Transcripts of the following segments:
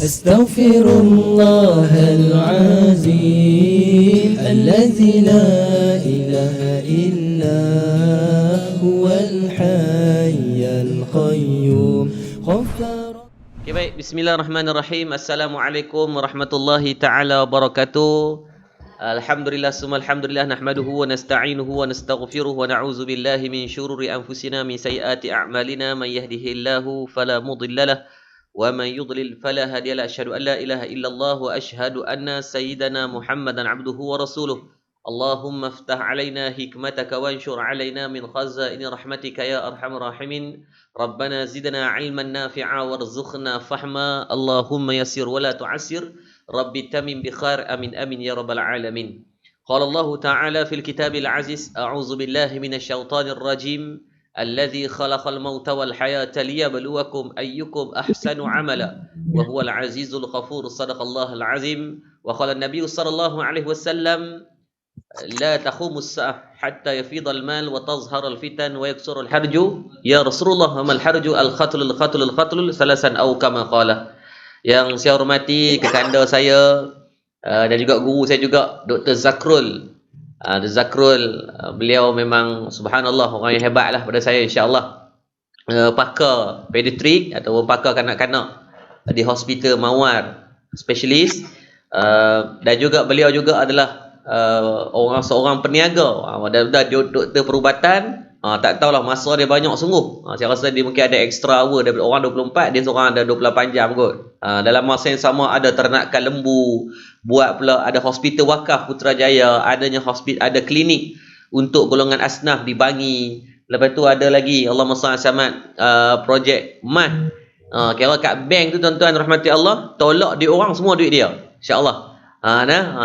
أستغفر الله العظيم الذي لا إله إلا هو الحي القيوم غفر. Okay, baik. Bismillahirrahmanirrahim. Assalamualaikum warahmatullahi ta'ala wabarakatuh. Alhamdulillah summa alhamdulillah nahmaduhu wa nasta'inuhu wa nastaghfiruh wa na'udzu billahi min syururi anfusina min sayyiati a'malina man yahdihillahu fala mudilla lahu wa man yudlil fala hadiya lahu. Asyhadu an la ilaha illallah wa asyhadu anna sayyidana Muhammadan 'abduhu wa rasuluh. Allahumma iftah 'alaina hikmataka wanshur 'alaina min khazaini rahmatika ya arhamar rahimin. Rabbana zidna 'ilman nafi'a warzuqna fahma. Allahumma yassir wa la tu'assir. Rabbi tamim bi khair, amin amin ya rabbal alamin. Qala Allah ta'ala fil kitabil aziz, a'udzu billahi minasyaitonir rajim. Alladzi khalaqal mauta wal hayata liyabluwakum ayyukum ahsanu amala wa huwal azizul ghafur. Shadaqallahul azim. Wa qala an-nabiy sallallahu alaihi wasallam la taqumus sa'ah hatta yafidal mal wa tazharul fitan wa yaksurul harju. Ya Rasulullah, mal harju al-qatlul salasan aw kama qala. Yang saya hormati kekanda saya dan juga guru saya juga, Dr. Zakrul. Dr. Zakrul, beliau memang subhanallah orang yang hebat lah pada saya, insyaAllah. Pakar pediatrik atau pakar kanak-kanak di Hospital Mawar Specialist. Dan juga beliau juga adalah seorang peniaga, doktor perubatan. Tak tahulah, masa dia banyak sungguh. Saya rasa dia mungkin ada extra hour daripada orang 24, dia seorang ada 28 jam kot. Dalam masa yang sama ada ternakan lembu, buat pula ada hospital wakaf Putrajaya, ada klinik untuk golongan asnaf di Bangi. Lepas tu ada lagi Allahumma salli samad, projek MAT. Kira kat bank tu tuan-tuan rahmati Allah, tolak dia orang semua duit dia, insya-Allah.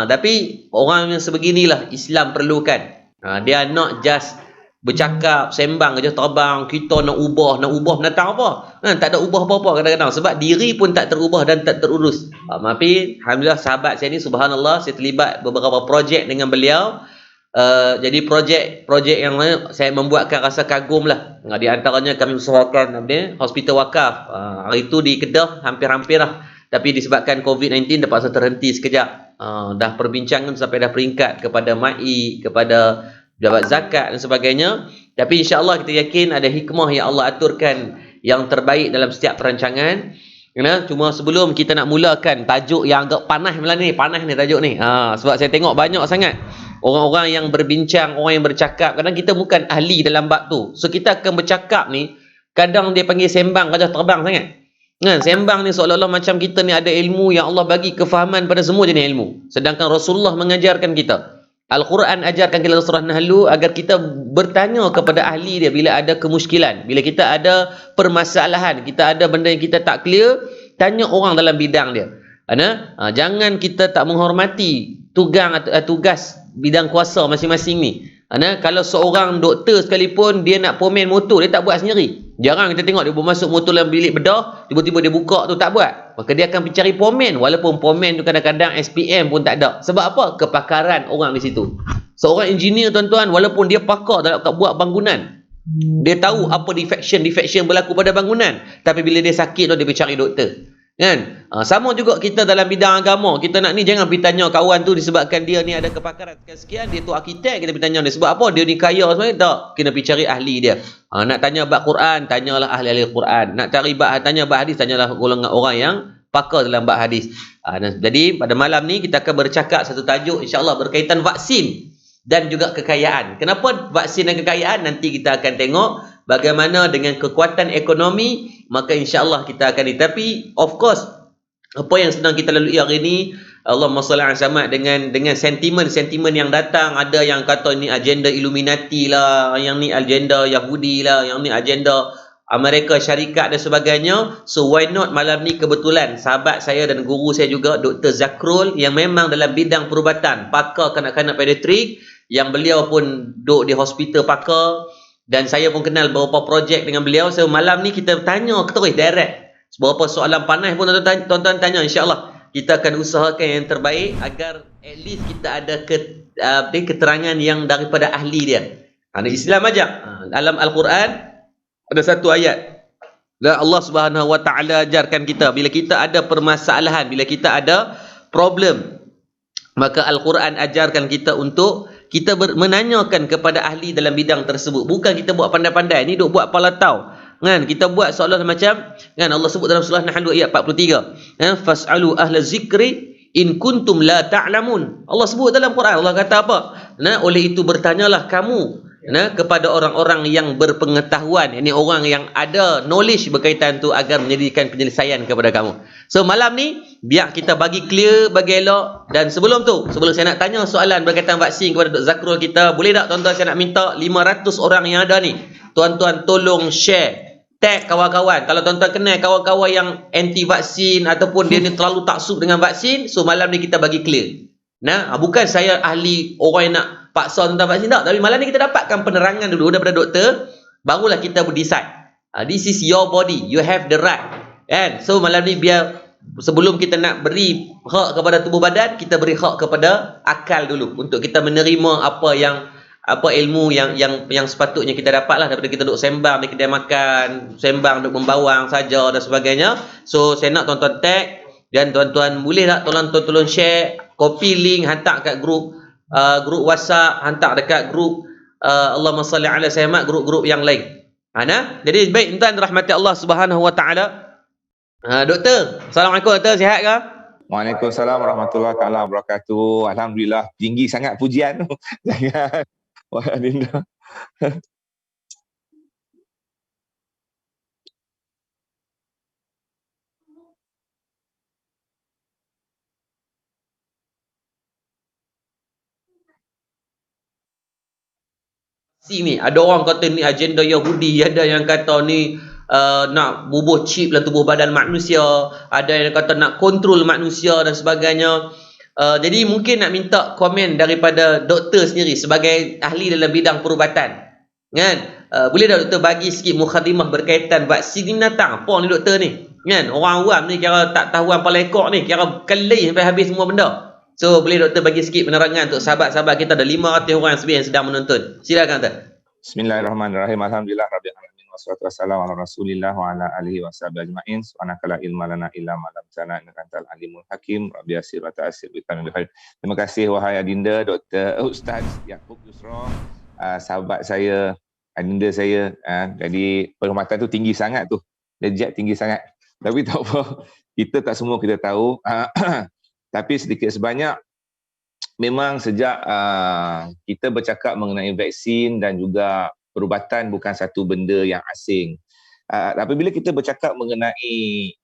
Tapi orang yang sebeginilah Islam perlukan. Dia not just bercakap, sembang je, terbang, kita nak ubah menatang apa? Tak ada ubah apa-apa kadang-kadang. Sebab diri pun tak terubah dan tak terurus. Tapi alhamdulillah sahabat saya ni, subhanallah, saya terlibat beberapa projek dengan beliau. Jadi projek yang saya membuatkan rasa kagum lah. Di antaranya kami usahakan hospital wakaf. Hari itu di Kedah hampir-hampir lah. Tapi disebabkan COVID-19 terpaksa terhenti sekejap. Dah perbincangan sampai dah peringkat kepada MAI, kepada jabat zakat dan sebagainya. Tapi insya-Allah kita yakin ada hikmah yang Allah aturkan yang terbaik dalam setiap perancangan. Cuma sebelum kita nak mulakan, tajuk yang agak panas ni tajuk ni. Sebab saya tengok banyak sangat orang-orang yang berbincang, orang yang bercakap. Kadang kita bukan ahli dalam bab tu. So kita akan bercakap ni, kadang dia panggil sembang, kadang terbang sangat. Sembang ni seolah-olah macam kita ni ada ilmu yang Allah bagi kefahaman pada semua jenis ilmu. Sedangkan Rasulullah mengajarkan kita, Al-Quran ajarkan kita surah Nahl agar kita bertanya kepada ahli dia bila ada kemusykilan, bila kita ada permasalahan, kita ada benda yang kita tak clear, tanya orang dalam bidang dia. Jangan kita tak menghormati tugas bidang kuasa masing-masing ni. Kalau seorang doktor sekalipun dia nak pomen motor, dia tak buat sendiri. Jarang kita tengok dia masuk motor dalam bilik bedah, tiba-tiba dia buka tu, tak buat. Maka dia akan mencari pomen, walaupun pomen tu kadang-kadang SPM pun tak ada. Sebab apa? Kepakaran orang di situ. Seorang engineer tuan-tuan, walaupun dia pakar dalam buat bangunan, dia tahu apa defection berlaku pada bangunan, tapi bila dia sakit tu dia pergi cari doktor. Sama juga kita dalam bidang agama. Kita nak ni, jangan pergi tanya kawan tu disebabkan dia ni ada kepakaran sekian, dia tu arkitek, kita pergi tanya dia sebab apa, dia ni kaya sebenarnya. Tak, kena pergi cari ahli dia. Nak tanya bab Quran, tanyalah ahli-ahli Quran. Nak cari tanya bab hadis, tanyalah golongan orang yang pakar dalam bab hadis. Jadi pada malam ni kita akan bercakap satu tajuk insya-Allah berkaitan vaksin dan juga kekayaan. Kenapa vaksin dan kekayaan? Nanti kita akan tengok bagaimana dengan kekuatan ekonomi, maka insya-Allah kita akan tapi of course apa yang sedang kita lalui hari ini, Allahumma salli ala Muhammad, dengan sentimen yang datang. Ada yang kata ini agenda Illuminati lah, yang ni agenda Yahudi lah, yang ni agenda Amerika Syarikat dan sebagainya. So why not malam ni kebetulan sahabat saya dan guru saya juga, Dr. Zakrul, yang memang dalam bidang perubatan, pakar kanak-kanak pediatrik, yang beliau pun duduk di hospital pakar, dan saya pun kenal beberapa projek dengan beliau. So malam ni kita tanya terus direct. Beberapa soalan panas pun tuan-tuan tanya, insya-Allah kita akan usahakan yang terbaik agar at least kita ada keterangan yang daripada ahli dia. Islam ajak dalam Al-Quran ada satu ayat Dan Allah Subhanahu Wa Taala ajarkan kita bila kita ada permasalahan, bila kita ada problem, maka Al-Quran ajarkan kita untuk kita menanyakan kepada ahli dalam bidang tersebut. Bukan kita buat pandai-pandai, ni duk buat palatau. Kan, kita buat seolah macam kan Allah sebut dalam surah Nahl ayat 43. Fas'alu ahla zikri in kuntum la ta'lamun. Allah sebut dalam Quran, Allah kata apa? Oleh itu bertanyalah kamu kepada orang-orang yang berpengetahuan, ini orang yang ada knowledge berkaitan tu agar menjadikan penyelesaian kepada kamu. So malam ni biar kita bagi clear, bagi elok. Dan sebelum saya nak tanya soalan berkaitan vaksin kepada Dr. Zakrul kita, boleh tak tuan-tuan saya nak minta 500 orang yang ada ni, tuan-tuan tolong share, tag kawan-kawan. Kalau tuan-tuan kenal kawan-kawan yang anti vaksin ataupun dia ni terlalu taksub dengan vaksin, so malam ni kita bagi clear. Bukan saya ahli orang yang nak paksa tentang vaksin tak, tapi malam ni kita dapatkan penerangan dulu daripada doktor, barulah kita decide. This is your body, you have the right. Kan? So malam ni biar sebelum kita nak beri hak kepada tubuh badan, kita beri hak kepada akal dulu untuk kita menerima apa ilmu yang sepatutnya kita dapatlah daripada kita duduk sembang di kedai makan, sembang duduk membawang saja dan sebagainya. So saya nak tuan-tuan tag, dan tuan-tuan boleh tak tolong share, copy link, hantar kat grup WhatsApp, hantar dekat grup Allahumma salli ala Sayyidina, grup-grup yang lain. Jadi baik tuan rahmati Allah Subhanahu Wa Taala. Doktor, Assalamualaikum doktor, sihat ke? Waalaikumsalam warahmatullahi taala wabarakatuh. Alhamdulillah, tinggi sangat pujian. Jangan. Wah, Adinda. Ni ada orang kata ni agenda Yahudi, ada yang kata ni nak bubuh chip dalam tubuh badan manusia, ada yang kata nak kontrol manusia dan sebagainya. Jadi mungkin nak minta komen daripada doktor sendiri sebagai ahli dalam bidang perubatan, kan? Boleh tak doktor bagi sikit mukadimah berkaitan vaksin binatang? Apa ni doktor ni? Kan? Orang awam ni kira tak tahu apa lekor ni, kira kelih sampai habis semua benda. So boleh doktor bagi sikit penerangan untuk sahabat-sahabat kita, ada 500 orang yang sedang menonton. Silakan doktor. Bismillahirrahmanirrahim. Alhamdulillah rabbil alamin wassalatu wassalamu ala Rasulillah wa ala alihi washabihi ajmain. Subhanaka la ilma lana illa ma 'allamtana innaka antal alimul hakim. Rabbi yassir wa ta'assir bi tanil khair. Terima kasih wahai Adinda, Dr. Ustaz Yaakob Yusra, sahabat saya, Adinda saya. Jadi penghormatan tu tinggi sangat tu. Derajat tinggi sangat. Tapi tak apa. Kita tak semua kita tahu. Tapi sedikit sebanyak memang sejak kita bercakap mengenai vaksin dan juga perubatan bukan satu benda yang asing. Apabila kita bercakap mengenai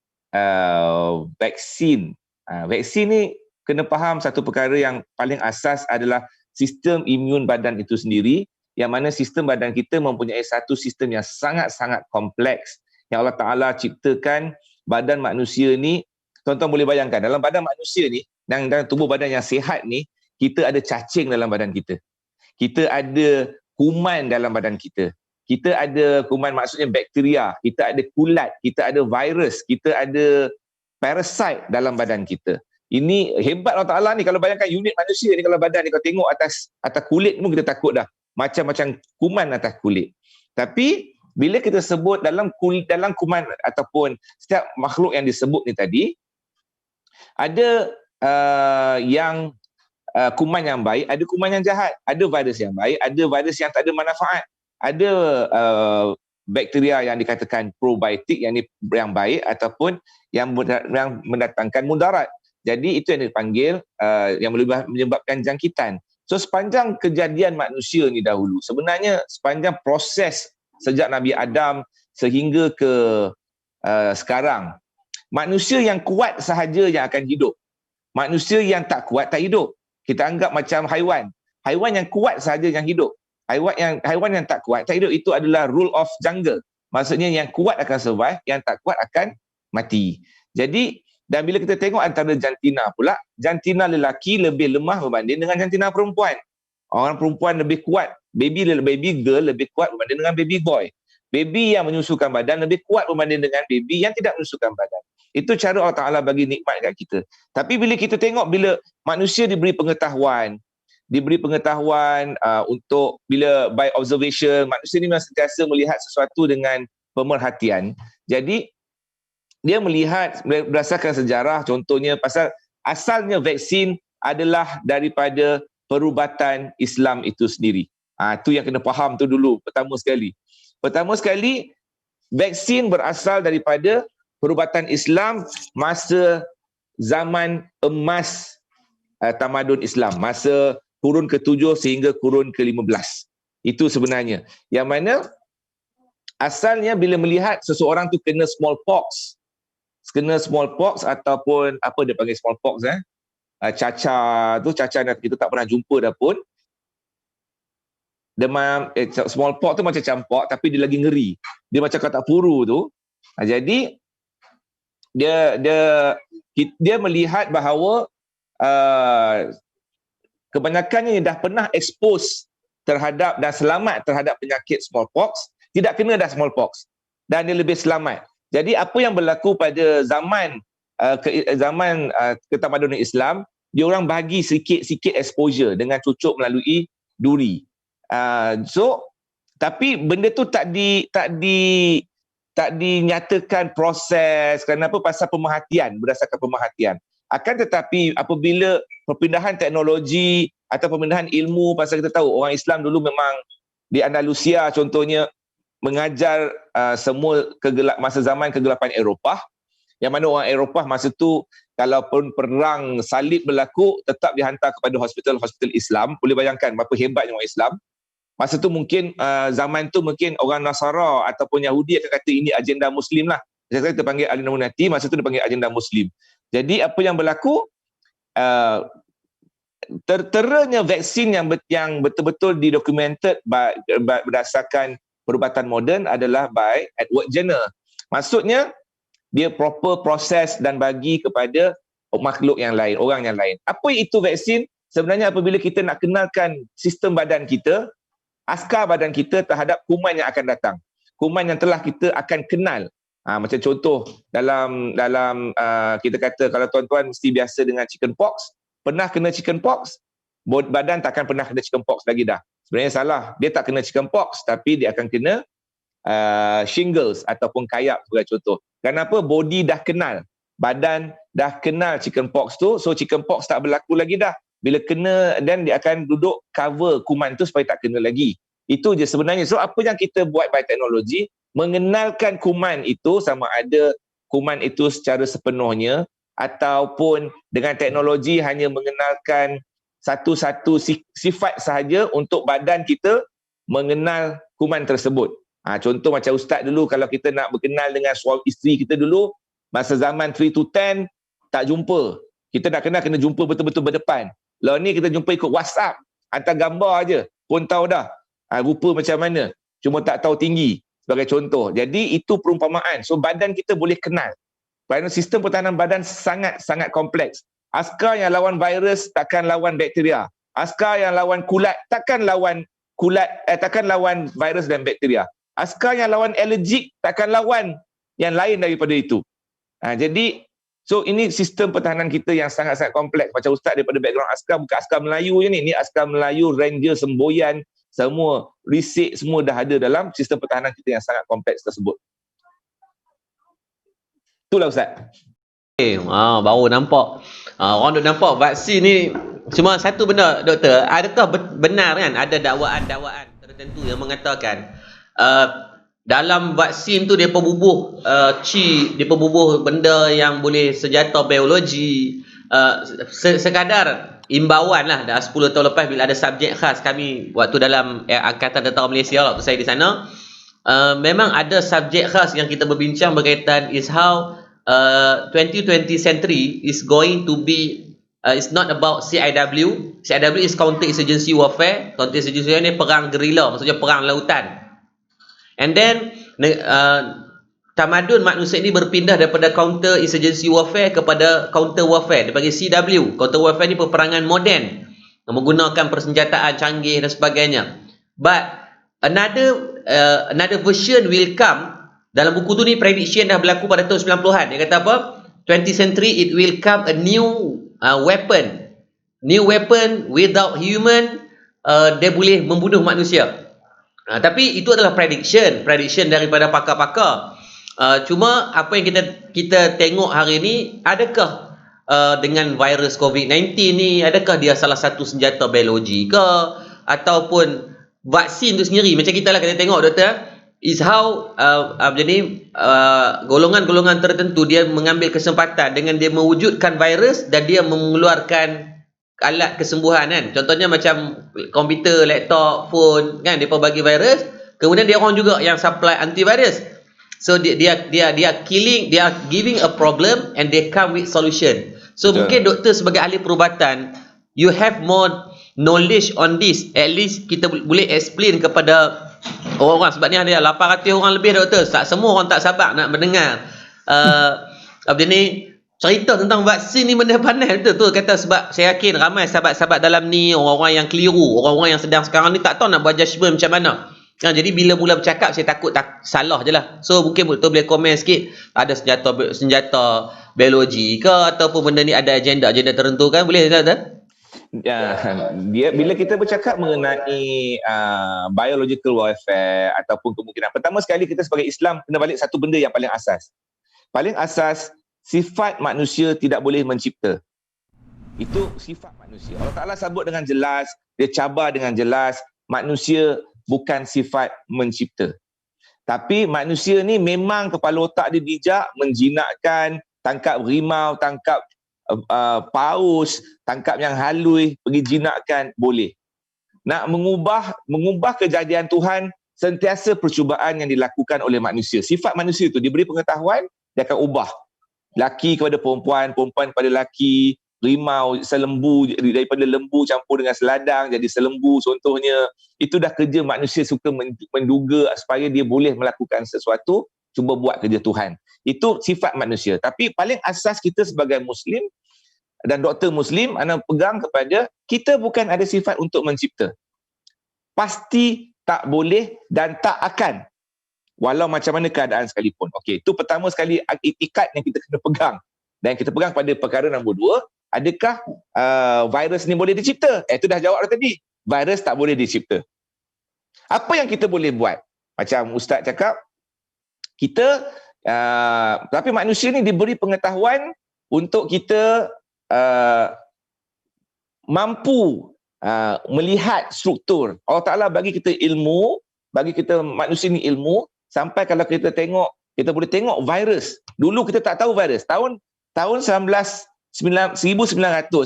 vaksin, vaksin ni kena faham satu perkara yang paling asas adalah sistem imun badan itu sendiri, yang mana sistem badan kita mempunyai satu sistem yang sangat-sangat kompleks yang Allah Ta'ala ciptakan. Badan manusia ni, tuan-tuan boleh bayangkan, dalam badan manusia ni, dalam tubuh badan yang sihat ni, kita ada cacing dalam badan kita. Kita ada kuman dalam badan kita. Kita ada kuman, maksudnya bakteria. Kita ada kulat. Kita ada virus. Kita ada parasite dalam badan kita. Ini hebat Allah Ta'ala ni. Kalau bayangkan unit manusia ni, kalau badan ni, kalau tengok atas kulit pun kita takut dah. Macam-macam kuman atas kulit. Tapi bila kita sebut dalam kuman ataupun setiap makhluk yang disebut ni tadi, ada yang kuman yang baik, ada kuman yang jahat, ada virus yang baik, ada virus yang tak ada manfaat, ada bakteria yang dikatakan probiotik yang baik ataupun yang mendatangkan mudarat. Jadi itu yang dipanggil yang menyebabkan jangkitan. So sepanjang kejadian manusia ni dahulu, sebenarnya sepanjang proses sejak Nabi Adam sehingga ke sekarang, manusia yang kuat sahaja yang akan hidup. Manusia yang tak kuat tak hidup. Kita anggap macam haiwan. Haiwan yang kuat sahaja yang hidup. Haiwan yang tak kuat tak hidup. Itu adalah rule of jungle. Maksudnya yang kuat akan survive, yang tak kuat akan mati. Jadi, dan bila kita tengok antara jantina pula, jantina lelaki lebih lemah berbanding dengan jantina perempuan. Orang perempuan lebih kuat. Baby girl lebih kuat berbanding dengan baby boy. Baby yang menyusukan badan lebih kuat berbanding dengan baby yang tidak menyusukan badan. Itu cara Allah Ta'ala bagi nikmat kat kita. Tapi bila kita tengok, bila manusia diberi pengetahuan untuk bila by observation, manusia ni memang sentiasa melihat sesuatu dengan pemerhatian. Jadi dia melihat berdasarkan sejarah, contohnya pasal asalnya vaksin adalah daripada perubatan Islam itu sendiri. Itu yang kena faham tu dulu pertama sekali. Pertama sekali, vaksin berasal daripada perubatan Islam masa zaman emas tamadun Islam, masa kurun ke-7 sehingga kurun ke-15. Itu sebenarnya. Yang mana asalnya bila melihat seseorang tu kena smallpox ataupun apa dia panggil smallpox, cacar kita tak pernah jumpa dah pun. Demam smallpox tu macam campak tapi dia lagi ngeri. Dia macam katak puru tu. Jadi dia melihat bahawa kebanyakannya yang dah pernah expose terhadap dan selamat terhadap penyakit smallpox tidak kena dah smallpox dan dia lebih selamat. Jadi apa yang berlaku pada zaman ketamadunan Islam, dia orang bagi sikit-sikit exposure dengan cucuk melalui duri. Tapi benda tu tak dinyatakan proses. Kenapa? Pasal pemerhatian, berdasarkan pemerhatian. Akan tetapi apabila perpindahan teknologi atau perpindahan ilmu, pasal kita tahu orang Islam dulu memang di Andalusia contohnya mengajar semua masa zaman kegelapan Eropah, yang mana orang Eropah masa tu kalaupun perang salib berlaku tetap dihantar kepada hospital-hospital Islam. Boleh bayangkan berapa hebatnya orang Islam. Masa tu mungkin zaman tu mungkin orang Nasara ataupun Yahudi akan kata ini agenda Muslim lah. Jadi kita panggil Illuminati, masa tu dia panggil agenda Muslim. Jadi apa yang berlaku, terteranya vaksin yang betul-betul didokumented berdasarkan perubatan moden adalah by Edward Jenner. Maksudnya dia proper proses dan bagi kepada makhluk yang lain, orang yang lain. Apa itu vaksin? Sebenarnya apabila kita nak kenalkan sistem badan kita, askar badan kita terhadap kuman yang akan datang. Kuman yang telah kita akan kenal. Macam contoh dalam kita kata kalau tuan-tuan mesti biasa dengan chicken pox, pernah kena chicken pox, badan takkan pernah kena chicken pox lagi dah. Sebenarnya salah. Dia tak kena chicken pox tapi dia akan kena shingles ataupun kayak sebagai contoh. Kenapa? Body dah kenal. Badan dah kenal chicken pox tu, so chicken pox tak berlaku lagi dah. Bila kena, dan dia akan duduk cover kuman tu supaya tak kena lagi. Itu je sebenarnya. So apa yang kita buat by teknologi, mengenalkan kuman itu, sama ada kuman itu secara sepenuhnya ataupun dengan teknologi hanya mengenalkan satu-satu sifat sahaja untuk badan kita mengenal kuman tersebut. Contoh macam ustaz dulu, kalau kita nak berkenal dengan suami isteri kita dulu, masa zaman 3 to 10 tak jumpa. Kita nak kenal kena jumpa betul-betul berdepan. Lalu ni kita jumpa ikut WhatsApp, hantar gambar aje pun tahu dah rupa macam mana, cuma tak tahu tinggi sebagai contoh. Jadi itu perumpamaan. So badan kita boleh kenal. Kerana sistem pertahanan badan sangat-sangat kompleks. Askar yang lawan virus takkan lawan bakteria. Askar yang lawan kulat takkan lawan virus dan bakteria. Askar yang lawan alergik takkan lawan yang lain daripada itu. Jadi so ini sistem pertahanan kita yang sangat-sangat kompleks. Macam ustaz daripada background askar, bukan askar Melayu je ni. Ni askar Melayu, ranger, semboyan, semua risik semua dah ada dalam sistem pertahanan kita yang sangat kompleks tersebut. Itulah ustaz. Baru nampak. Orang duk nampak vaksin ni cuma satu benda, doktor. Adakah benar kan ada dakwaan-dakwaan tertentu yang mengatakan dalam vaksin tu dia perbubuh chip, dia perbubuh benda yang boleh senjata biologi. Sekadar imbauan lah, dah 10 tahun lepas bila ada subjek khas kami waktu dalam Angkatan Tentera Malaysia waktu saya di sana, memang ada subjek khas yang kita berbincang berkaitan is how 2020 century is going to be it's not about CIW. CIW is counter insurgency warfare. Counter insurgency warfare ni perang gerila, maksudnya perang lautan. And then tamadun manusia ini berpindah daripada counter insurgency warfare kepada counter warfare. Dia panggil CW. Counter warfare ni peperangan moden menggunakan persenjataan canggih dan sebagainya. But another version will come. Dalam buku tu ni prediction dah berlaku pada tahun 90-an. Dia kata apa? 20th century it will come a new weapon. New weapon without human, dia boleh membunuh manusia. Tapi itu adalah prediction daripada pakar-pakar. Cuma apa yang kita tengok hari ini, adakah dengan virus COVID-19 ni, adakah dia salah satu senjata biologi ke, ataupun vaksin tu sendiri, macam kita lah kita tengok doktor, is how golongan-golongan tertentu dia mengambil kesempatan dengan dia mewujudkan virus dan dia mengeluarkan alat kesembuhan kan. Contohnya macam komputer, laptop, phone kan, depa bagi virus, kemudian dia orang juga yang supply antivirus. So dia giving a problem and they come with solution. So Betul. mungkin doktor sebagai ahli perubatan, you have more knowledge on this. At least kita boleh explain kepada orang-orang, sebab ni ada 800 orang lebih doktor. Tak semua orang tak sabar nak mendengar apa ni, cerita tentang vaksin ni benda panas betul kata, sebab saya yakin ramai sahabat-sahabat dalam ni orang-orang yang keliru, orang-orang yang sedang sekarang ni tak tahu nak buat judgement macam mana. Jadi bila mula bercakap saya takut tak salah je lah. So mungkin betul boleh komen sikit, ada senjata biologi ke ataupun benda ni ada agenda tertentu kan, boleh tak? Dia bila kita bercakap mengenai biological warfare ataupun kemungkinan, pertama sekali kita sebagai Islam kena balik satu benda yang paling asas. Paling asas, sifat manusia tidak boleh mencipta. Itu sifat manusia. Allah Ta'ala sebut dengan jelas, dia cabar dengan jelas, manusia bukan sifat mencipta. Tapi manusia ni memang kepala otak dia bijak, menjinakkan, tangkap rimau, tangkap paus, tangkap yang halus, pergi jinakkan, boleh. Nak mengubah kejadian Tuhan, sentiasa percubaan yang dilakukan oleh manusia. Sifat manusia itu diberi pengetahuan, dia akan ubah. Laki kepada perempuan, perempuan kepada laki, rimau, selembu, daripada lembu campur dengan seladang jadi selembu contohnya. Itu dah kerja manusia, suka menduga supaya dia boleh melakukan sesuatu, cuba buat kerja Tuhan. Itu sifat manusia. Tapi paling asas kita sebagai Muslim dan doktor Muslim, anda pegang kepada kita bukan ada sifat untuk mencipta. Pasti tak boleh dan tak akan, walau macam mana keadaan sekalipun. Okey, itu pertama sekali itikat yang kita kena pegang. Dan kita pegang pada perkara nombor 2, adakah virus ni boleh dicipta? Itu dah jawab dah tadi. Virus tak boleh dicipta. Apa yang kita boleh buat? Macam Ustaz cakap, kita tapi manusia ni diberi pengetahuan untuk kita mampu melihat struktur. Allah Ta'ala bagi kita ilmu, bagi kita manusia ni ilmu, sampai kalau kita tengok, kita boleh tengok virus. Dulu kita tak tahu virus. Tahun 1900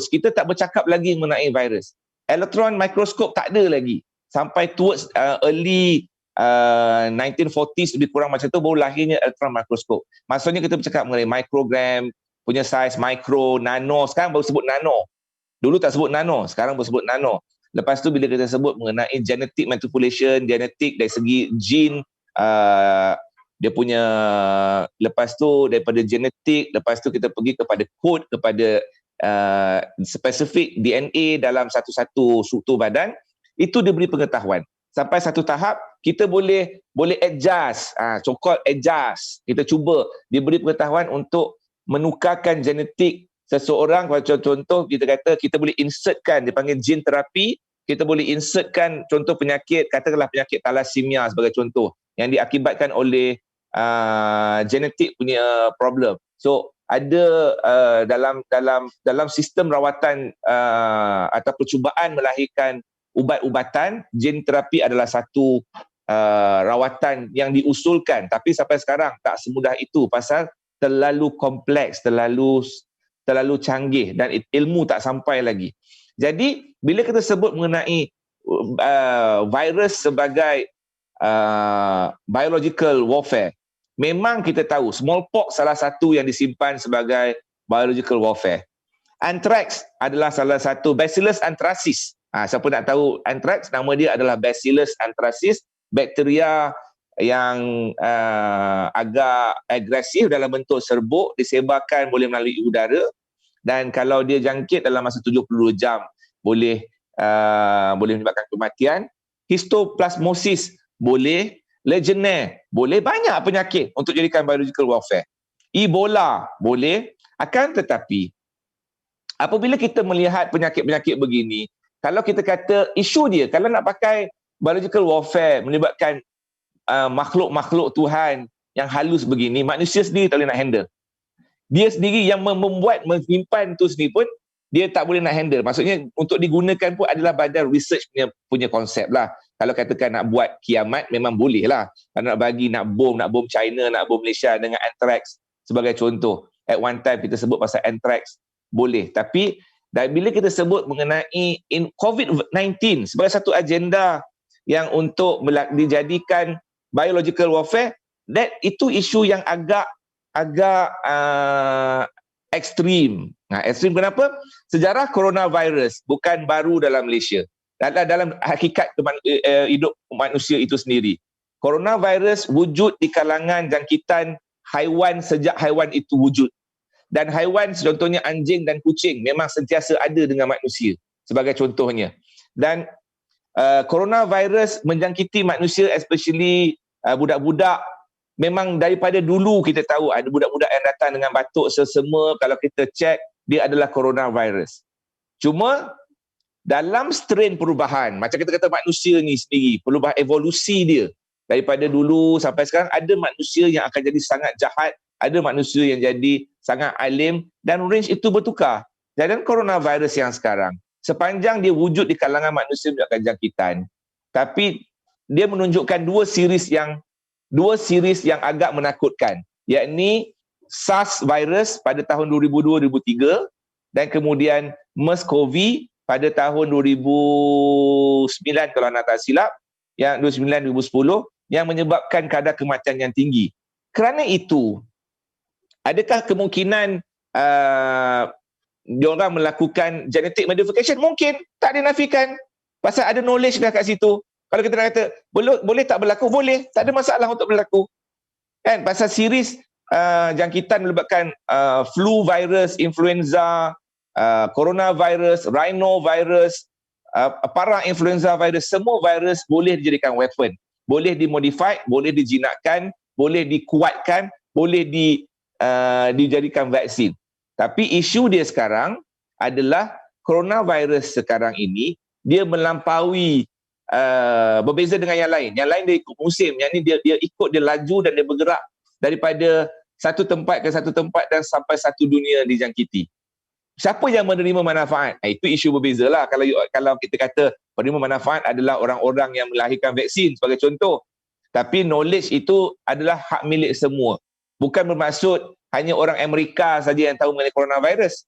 kita tak bercakap lagi mengenai virus. Elektron mikroskop tak ada lagi. Sampai towards early 1940s lebih kurang macam tu baru lahirnya elektron mikroskop. Maksudnya kita bercakap mengenai microgram punya saiz, micro, nano. Sekarang baru sebut nano. Dulu tak sebut nano, sekarang baru sebut nano. Lepas tu bila kita sebut mengenai genetic manipulation, genetik dari segi gene, dia punya, lepas tu daripada genetik, lepas tu kita pergi kepada kod, kepada spesifik DNA dalam satu-satu struktur badan, itu diberi pengetahuan. Sampai satu tahap kita boleh adjust, so-called adjust. Kita cuba diberi pengetahuan untuk menukarkan genetik seseorang. Contoh kita kata kita boleh insertkan, dipanggil gene terapi, kita boleh insertkan contoh penyakit, katakanlah penyakit thalassemia sebagai contoh yang diakibatkan oleh genetik punya problem. So ada dalam sistem rawatan atau percubaan melahirkan ubat-ubatan, gene terapi adalah satu rawatan yang diusulkan, tapi sampai sekarang tak semudah itu pasal terlalu kompleks, terlalu canggih dan ilmu tak sampai lagi. Jadi bila kita sebut mengenai virus sebagai biological warfare, memang kita tahu smallpox salah satu yang disimpan sebagai biological warfare. Anthrax adalah salah satu, Bacillus anthracis. Siapa nak tahu anthrax, nama dia adalah Bacillus anthracis, bakteria yang agak agresif dalam bentuk serbuk, disebarkan boleh melalui udara, dan kalau dia jangkit dalam masa 72 jam boleh menyebabkan kematian. Histoplasmosis boleh, Legionnaire boleh, banyak penyakit untuk jadikan biological warfare. Ebola boleh. Akan tetapi apabila kita melihat penyakit-penyakit begini, kalau kita kata isu dia, kalau nak pakai biological warfare melibatkan makhluk-makhluk Tuhan yang halus begini, manusia sendiri tak boleh nak handle. Dia sendiri yang membuat, menyimpan tu sendiri pun dia tak boleh nak handle. Maksudnya untuk digunakan pun adalah badan research punya konsep lah. Kalau katakan nak buat kiamat, memang boleh lah. Kalau nak bom China, nak bom Malaysia dengan anthrax sebagai contoh. At one time kita sebut pasal anthrax, boleh. Tapi bila kita sebut mengenai COVID-19 sebagai satu agenda yang untuk dijadikan biological warfare, itu isu yang agak ekstrim. Ekstrim kenapa? Sejarah coronavirus bukan baru dalam Malaysia. Dalam hakikat hidup manusia itu sendiri. Coronavirus wujud di kalangan jangkitan haiwan sejak haiwan itu wujud. Dan haiwan contohnya anjing dan kucing memang sentiasa ada dengan manusia sebagai contohnya. Dan coronavirus menjangkiti manusia, especially budak-budak. Memang daripada dulu kita tahu ada budak-budak yang datang dengan batuk sesama, kalau kita cek dia adalah coronavirus. Cuma dalam strain perubahan, macam kita kata manusia ni sendiri, perubahan evolusi dia daripada dulu sampai sekarang, ada manusia yang akan jadi sangat jahat, ada manusia yang jadi sangat alim, dan range itu bertukar. Dan coronavirus yang sekarang, sepanjang dia wujud di kalangan manusia menyebabkan jangkitan, tapi dia menunjukkan dua series yang agak menakutkan, yakni SARS virus pada tahun 2002-2003 dan kemudian MERS-CoV pada tahun 2009 kalau nak tak silap, yang 2009-2010 yang menyebabkan kadar kematian yang tinggi. Kerana itu, adakah kemungkinan diorang melakukan genetic modification? Mungkin, tak dinafikan. Pasal ada knowledge dah kat situ. Kalau kita nak kata, boleh tak berlaku? Boleh, tak ada masalah untuk berlaku. Kan? Pasal series jangkitan melibatkan flu virus, influenza, coronavirus, rhinovirus, para-influenza virus, semua virus boleh dijadikan weapon. Boleh dimodify, boleh dijinakkan, boleh dikuatkan, boleh dijadikan vaksin. Tapi isu dia sekarang adalah coronavirus sekarang ini, dia melampaui, berbeza dengan yang lain. Yang lain dia ikut musim, yang ni dia ikut, dia laju dan dia bergerak daripada satu tempat ke satu tempat dan sampai satu dunia dijangkiti. Siapa yang menerima manfaat? Itu isu berbeza lah. Kalau kita kata penerima manfaat adalah orang-orang yang melahirkan vaksin sebagai contoh. Tapi knowledge itu adalah hak milik semua. Bukan bermaksud hanya orang Amerika saja yang tahu mengenai coronavirus.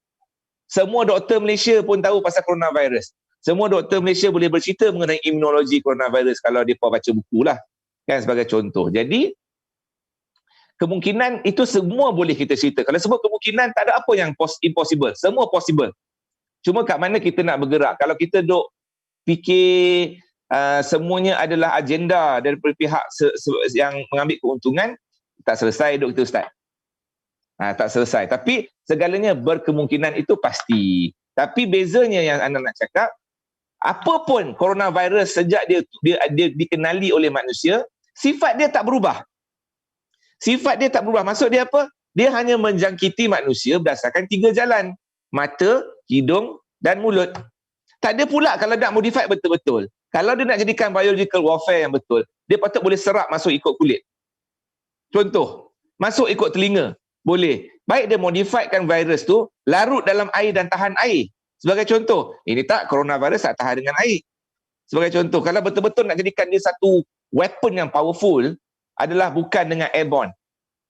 Semua doktor Malaysia pun tahu pasal coronavirus. Semua doktor Malaysia boleh bercerita mengenai imunologi coronavirus kalau mereka baca buku lah. Kan, sebagai contoh. Jadi, kemungkinan itu semua boleh kita cerita. Kalau sebut kemungkinan, tak ada apa yang impossible. Semua possible. Cuma kat mana kita nak bergerak. Kalau kita duk fikir semuanya adalah agenda daripada pihak yang mengambil keuntungan, tak selesai hidup kita, Ustaz. Tak selesai. Tapi segalanya berkemungkinan, itu pasti. Tapi bezanya yang anda nak cakap, apapun coronavirus sejak dia dikenali oleh manusia, sifat dia tak berubah. Sifat dia tak berubah. Maksud dia apa? Dia hanya menjangkiti manusia berdasarkan 3 jalan. Mata, hidung dan mulut. Tak ada pula kalau nak modify betul-betul. Kalau dia nak jadikan biological warfare yang betul, dia patut boleh serap masuk ikut kulit. Contoh, masuk ikut telinga. Boleh. Baik dia modifiedkan virus tu, larut dalam air dan tahan air. Sebagai contoh, ini tak, coronavirus tak tahan dengan air. Sebagai contoh, kalau betul-betul nak jadikan dia satu weapon yang powerful, adalah bukan dengan airborne.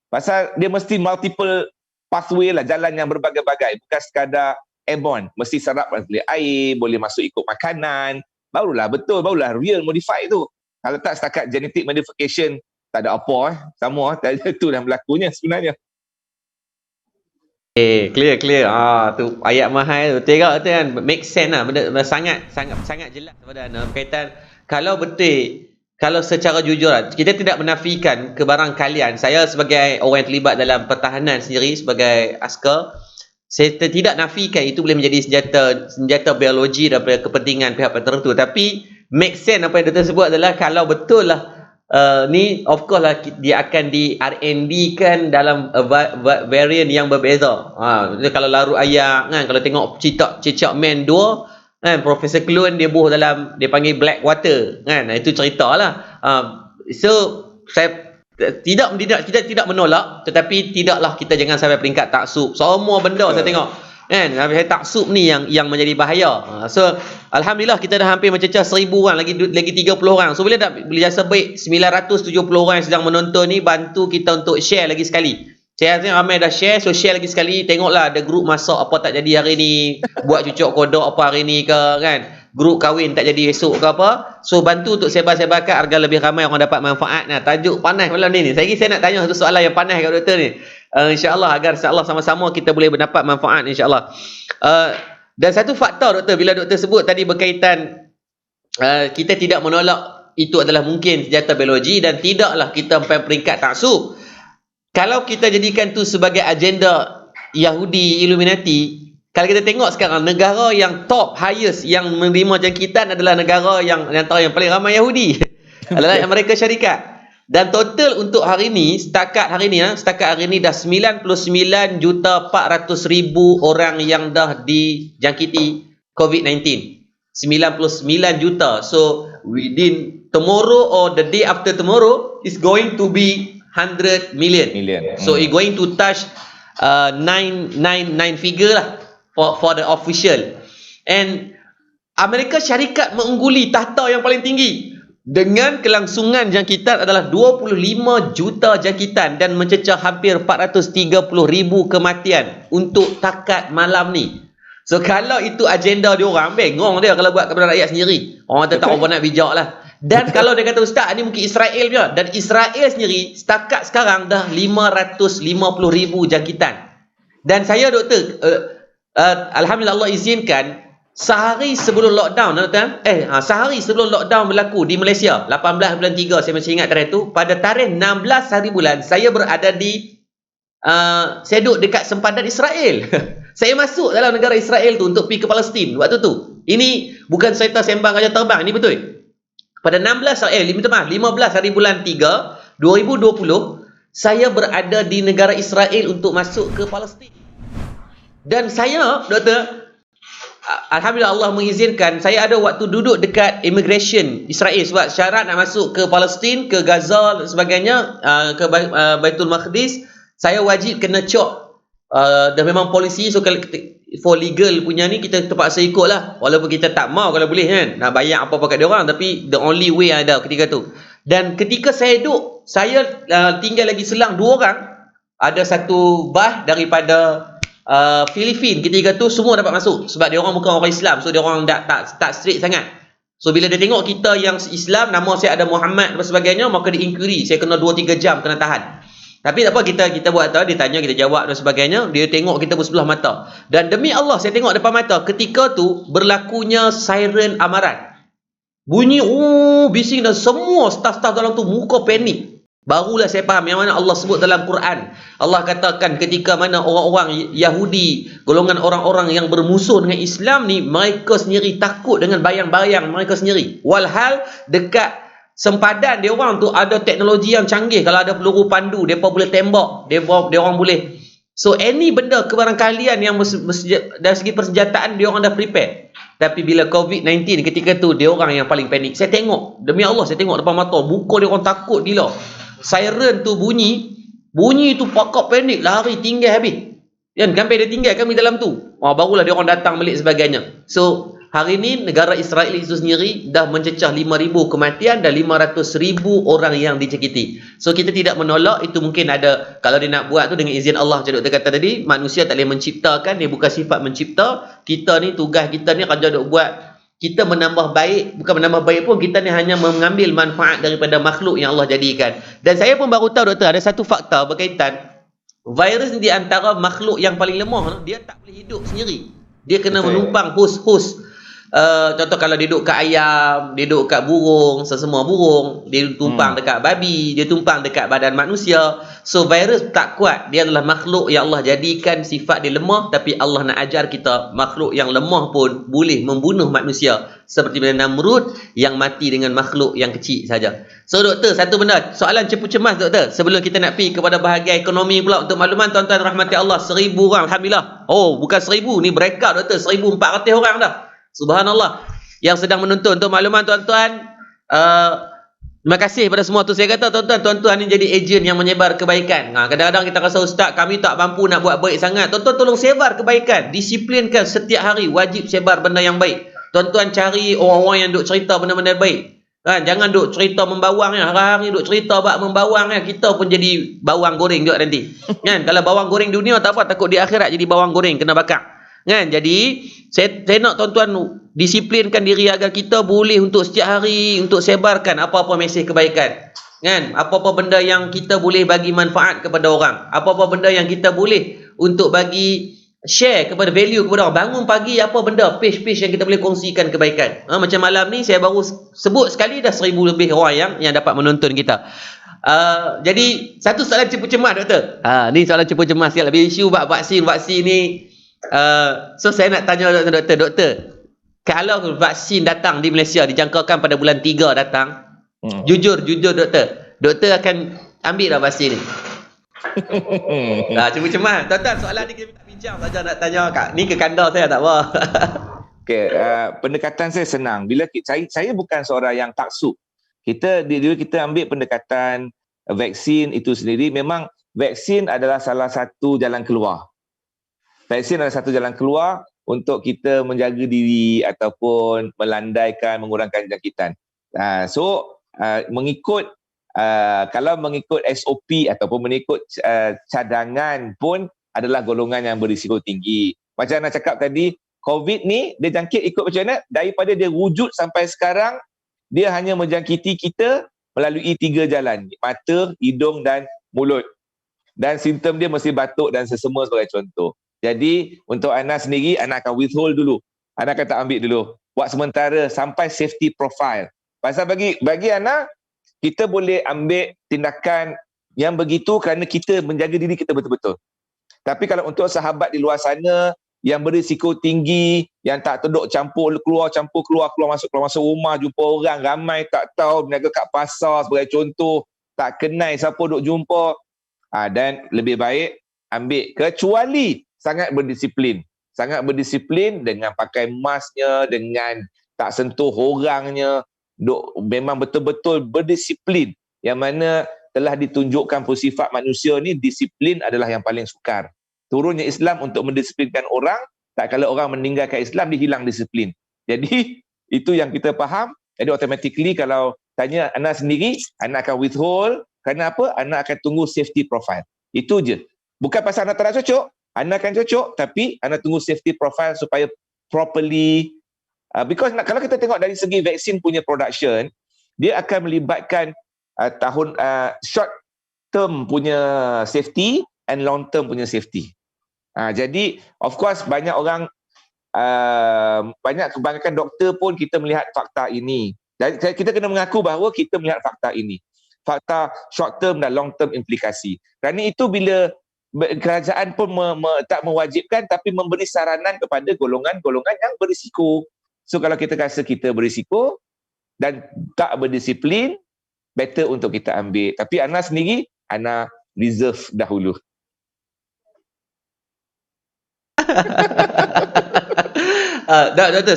Pasal dia mesti multiple pathway lah, jalan yang berbagai-bagai. Bukan sekadar airborne. Mesti serap boleh air, boleh masuk ikut makanan. Barulah betul, barulah real modify tu. Kalau tak setakat genetic modification, tak ada apa sama, tak ada tu dah berlakunya sebenarnya. Clear. Tu ayat mahal tu. Tengok tu kan, make sense lah. Benda sangat jelas kepada anda berkaitan. Kalau secara jujur lah, kita tidak menafikan kebarangkalian. Saya sebagai orang yang terlibat dalam pertahanan sendiri, sebagai askar, saya tidak nafikan itu boleh menjadi senjata biologi daripada kepentingan pihak tertentu. Tapi make sense apa yang Dr. sebut adalah kalau betul lah ni of course lah dia akan di R&D kan dalam variant yang berbeza. Kalau larut ayak kan, kalau tengok cicak man 2 kan. Profesor Klun dia buh dalam, dia panggil black water kan. Itu ceritalah. So saya kita tidak menolak, tetapi tidaklah kita jangan sampai peringkat taksub semua benda. Saya tengok kan, saya taksub ni yang menjadi bahaya. So alhamdulillah kita dah hampir mencecah 1000 orang, lagi 30 orang. So bila jasa baik 970 orang yang sedang menonton ni, bantu kita untuk share lagi sekali. Saya rasa ramai dah share, so share lagi sekali. Tengoklah ada grup masak apa tak jadi hari ni, buat cucuk kodok apa hari ni ke kan, grup kahwin tak jadi esok ke apa. So bantu untuk sebar-sebarkan agar lebih ramai orang dapat manfaat. Nah, tajuk panas malam ni. Saya nak tanya satu soalan yang panas kat doktor ni. InsyaAllah agar insyaAllah sama-sama kita boleh mendapat manfaat insyaAllah. Dan satu faktor doktor, bila doktor sebut tadi berkaitan kita tidak menolak itu adalah mungkin senjata biologi dan tidaklah kita sampai peringkat taksub. Kalau kita jadikan tu sebagai agenda Yahudi Illuminati, kalau kita tengok sekarang negara yang top highest yang menerima jangkitan adalah negara yang antara yang paling ramai Yahudi adalah Amerika Syarikat. Dan total untuk hari ni, setakat hari ni dah 99,400,000 orang yang dah dijangkiti COVID-19. 99 juta. So within tomorrow or the day after tomorrow is going to be 100 million. So it's going to touch 9 figure lah for the official. And Amerika Syarikat mengungguli tahta yang paling tinggi dengan kelangsungan jangkitan adalah 25 juta jangkitan dan mencecah hampir 430,000 kematian untuk takat malam ni. So kalau itu agenda dia orang, bengong dia kalau buat kepada rakyat sendiri. Orang tak tahu apa nak bijak lah. Dan kalau dia kata ustaz ni mungkin Israel punya, dan Israel sendiri setakat sekarang dah 550,000 jangkitan. Dan saya doktor alhamdulillah Allah izinkan sehari sebelum lockdown sehari sebelum lockdown berlaku di Malaysia 18 bulan 3, saya masih ingat tarikh tu, pada tarikh 16 hari bulan saya berada di saya duduk dekat sempadan Israel. Saya masuk dalam negara Israel tu untuk pergi ke Palestin waktu tu. Ini bukan cerita sembang raja terbang, ini betul. Pada 15 hari bulan 3 2020 saya berada di negara Israel untuk masuk ke Palestin. Dan saya doktor, alhamdulillah Allah mengizinkan saya ada waktu duduk dekat immigration Israel sebab syarat nak masuk ke Palestin, ke Gaza dan sebagainya, ke Baitul Maqdis, saya wajib kena cop. Dan memang polisi, so kalau for legal punya ni kita terpaksa ikut lah, walaupun kita tak mau kalau boleh kan, nak bayar apa-apa kat dia orang, tapi the only way ada ketika tu. Dan ketika saya duduk, saya tinggal lagi selang 2 orang, ada satu bah daripada Filipin, ketika tu semua dapat masuk sebab dia orang bukan orang Islam, so dia orang tak strict sangat. So bila dia tengok kita yang Islam, nama saya ada Muhammad dan sebagainya, maka dia inquiry, saya kena 2-3 jam kena tahan. Tapi tak apa, kita buat tahu, dia tanya, kita jawab dan sebagainya, dia tengok kita bersebelah mata. Dan demi Allah saya tengok depan mata, ketika tu berlakunya siren amaran. Bunyi bising dan semua staf-staf dalam tu muka panik. Barulah saya faham yang mana Allah sebut dalam Quran. Allah katakan ketika mana orang-orang Yahudi, golongan orang-orang yang bermusuh dengan Islam ni, mereka sendiri takut dengan bayang-bayang mereka sendiri. Walhal dekat sempadan dia orang tu ada teknologi yang canggih. Kalau ada peluru pandu, mereka boleh tembak, dia orang boleh. So any benda kebarangkalian yang dari segi persenjataan dia orang dah prepare. Tapi bila COVID-19 ketika tu, dia orang yang paling panik. Saya tengok, demi Allah saya tengok depan mata, muka dia orang takut gila. Siren tu bunyi tu pakak panik, lari tinggal habis. Kan sampai dia tinggal kami dalam tu. Barulah dia orang datang balik sebagainya. So hari ni negara Israel itu sendiri dah mencecah 5,000 kematian dan 500,000 orang yang dijangkiti. So kita tidak menolak, itu mungkin ada, kalau dia nak buat tu dengan izin Allah. Macam doktor kata tadi, manusia tak boleh menciptakan, dia bukan sifat mencipta. Kita ni, tugas kita ni kerja duk buat, kita menambah baik, bukan menambah baik pun, kita ni hanya mengambil manfaat daripada makhluk yang Allah jadikan. Dan saya pun baru tahu doktor, ada satu fakta berkaitan virus ni di antara makhluk yang paling lemah. Dia tak boleh hidup sendiri, dia kena menumpang host. Contoh kalau dia duduk kat ayam, dia duduk kat burung, sesemua burung, dia tumpang dekat babi, dia tumpang dekat badan manusia. So virus tak kuat, dia adalah makhluk yang Allah jadikan sifat dia lemah, tapi Allah nak ajar kita makhluk yang lemah pun boleh membunuh manusia, seperti mana Namrud yang mati dengan makhluk yang kecil saja. So doktor, satu benda, soalan cepu cemas doktor, sebelum kita nak pergi kepada bahagian ekonomi pula, untuk makluman tuan-tuan rahmati Allah, 1,000 orang alhamdulillah. Oh bukan 1,000, ni breakout doktor, 1,400 orang dah. Subhanallah. Yang sedang menonton, untuk makluman tuan-tuan, terima kasih pada semua tu. Saya kata tuan-tuan ni jadi ejen yang menyebar kebaikan. Kadang-kadang kita rasa ustaz kami tak mampu nak buat baik sangat. Tuan-tuan tolong sebar kebaikan. Disiplinkan setiap hari, wajib sebar benda yang baik. Tuan-tuan cari orang-orang yang duk cerita benda-benda baik. Kan, jangan duk cerita membawang ya. Hari-hari duk cerita bab membawang ya. Kita pun jadi bawang goreng juga nanti. Kan, kalau bawang goreng dunia tak apa, takut di akhirat jadi bawang goreng kena bakar. Kan, jadi saya nak tuan-tuan disiplinkan diri agar kita boleh untuk setiap hari untuk sebarkan apa-apa mesej kebaikan. Kan, apa-apa benda yang kita boleh bagi manfaat kepada orang, apa-apa benda yang kita boleh untuk bagi share kepada value kepada orang. Bangun pagi apa benda page-page yang kita boleh kongsikan kebaikan. Macam malam ni saya baru sebut sekali dah 1000 lebih orang yang dapat menonton kita. Jadi satu soalan cepu cemas doktor. Ni soalan cepu cemas sikit lebih isu vaksin ni. So saya nak tanya doktor, kalau vaksin datang di Malaysia dijangkakan pada bulan 3 datang, jujur doktor akan ambil dah vaksin ni? Cepu cemas. Tuan-tuan, soalan ni kita bincang saja, nak tanya ni ke kandar saya tak apa. Okay, pendekatan saya senang. Bila saya bukan seorang yang taksub. Kita ambil pendekatan vaksin itu sendiri. Memang vaksin adalah salah satu jalan keluar. Vaksin adalah satu jalan keluar untuk kita menjaga diri ataupun melandaikan, mengurangkan jangkitan. Kalau mengikut SOP ataupun mengikut cadangan pun adalah golongan yang berisiko tinggi. Macam Ana cakap tadi, COVID ni dia jangkit ikut macam mana? Daripada dia wujud sampai sekarang, dia hanya menjangkiti kita melalui 3 jalan. Mata, hidung dan mulut. Dan simptom dia mesti batuk dan sesama sebagai contoh. Jadi untuk Ana sendiri, Ana akan withhold dulu. Ana akan tak ambil dulu. Buat sementara sampai safety profile. Pasal bagi Ana, kita boleh ambil tindakan yang begitu kerana kita menjaga diri kita betul-betul. Tapi kalau untuk sahabat di luar sana yang berisiko tinggi, yang tak terduk campur keluar masuk rumah, jumpa orang ramai tak tahu, berniaga kat pasar sebagai contoh, tak kenal siapa duk jumpa, dan lebih baik ambil, kecuali sangat berdisiplin dengan pakai masknya, dengan tak sentuh orangnya, memang betul-betul berdisiplin, yang mana telah ditunjukkan sifat manusia ni, disiplin adalah yang paling sukar. Turunnya Islam untuk mendisiplinkan orang, tak kala orang meninggalkan Islam dia hilang disiplin. Jadi itu yang kita faham. Jadi automatically kalau tanya Ana sendiri, Ana akan withhold. Kerana apa? Ana akan tunggu safety profile. Itu je. Bukan pasal Ana tak nak cocok, Ana akan cocok, tapi Ana tunggu safety profile supaya properly. Because kalau kita tengok dari segi vaksin punya production, dia akan melibatkan short term punya safety and long term punya safety. Jadi of course banyak orang, kebanyakan doktor pun kita melihat fakta ini. Jadi kita kena mengaku bahawa kita melihat fakta ini. Fakta short term dan long term implikasi. Kerana itu bila kerajaan pun tak mewajibkan tapi memberi saranan kepada golongan-golongan yang berisiko. So kalau kita rasa kita berisiko dan tak berdisiplin, better untuk kita ambil. Tapi Ana sendiri, Ana reserve dahulu. Doktor,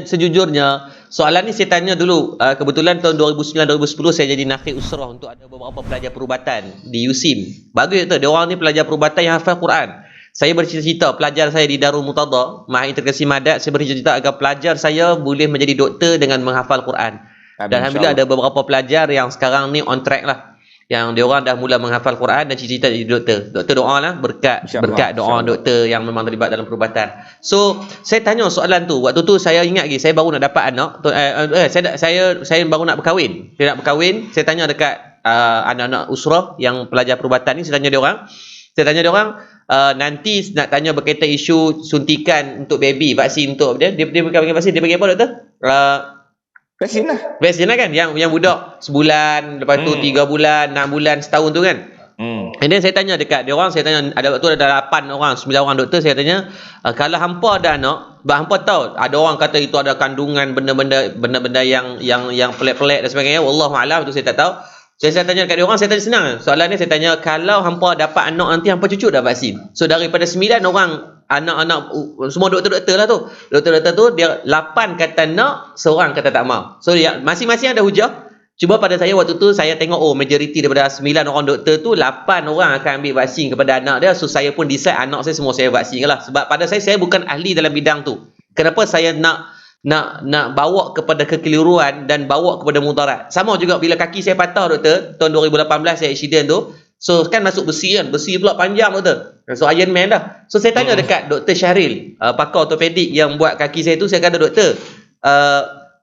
sejujurnya soalan ni saya tanya dulu. Kebetulan tahun 2009-2010 saya jadi nakib usrah untuk ada beberapa pelajar perubatan di USIM. Bagus doktor, dia orang ni pelajar perubatan yang hafal Quran. Saya bercita-cita pelajar saya di Darul Murtada, Mahad Integrasi Madat, saya bercita-cita agar pelajar saya boleh menjadi doktor dengan menghafal Quran. Dan alhamdulillah ada beberapa pelajar yang sekarang ni on track lah. Yang dia orang dah mula menghafal Quran dan cita-cita jadi doktor. Doktor doa lah berkat doa doktor yang memang terlibat dalam perubatan. So, saya tanya soalan tu. Waktu tu saya ingat lagi, saya baru nak dapat anak. Saya baru nak berkahwin. Saya tanya dekat anak-anak usrah yang pelajar perubatan ni, saya tanya dia orang, nanti nak tanya berkaitan isu suntikan untuk baby, vaksin untuk dia bukan bagi vaksin, dia bagi apa doktor? Vaksin lah kan, yang budak sebulan, lepas tu 3 bulan, 6 bulan, setahun tu kan. And then saya tanya dekat dia orang, saya tanya, ada waktu ada 8 orang, 9 orang doktor, saya tanya, kalau hampa ada anak, hampa tahu ada orang kata itu ada kandungan benda-benda yang pelik-pelik dan sebagainya, wallahu a'lam, itu saya tak tahu. Saya tanya dekat dia orang, saya tanya senang soalan ni, saya tanya, kalau hampa dapat anak nanti hampa cucuk dah vaksin. So daripada 9 orang anak-anak semua doktor-doktor lah tu. Doktor-doktor tu dia 8 kata nak, seorang kata tak mau. So masing-masing ada hujah. Cuba pada saya waktu tu saya tengok majoriti daripada 9 orang doktor tu 8 orang akan ambil vaksin kepada anak dia. So saya pun decide anak saya semua saya vaksin lah. Sebab pada saya bukan ahli dalam bidang tu. Kenapa saya nak bawa kepada kekeliruan dan bawa kepada mudarat. Sama juga bila kaki saya patah doktor, tahun 2018 saya accident tu. So kan masuk besi kan, besi pula panjang doktor. So Iron Man dah. So saya tanya dekat Dr. Syahril, pakar ortopedik yang buat kaki saya tu, saya kata doktor,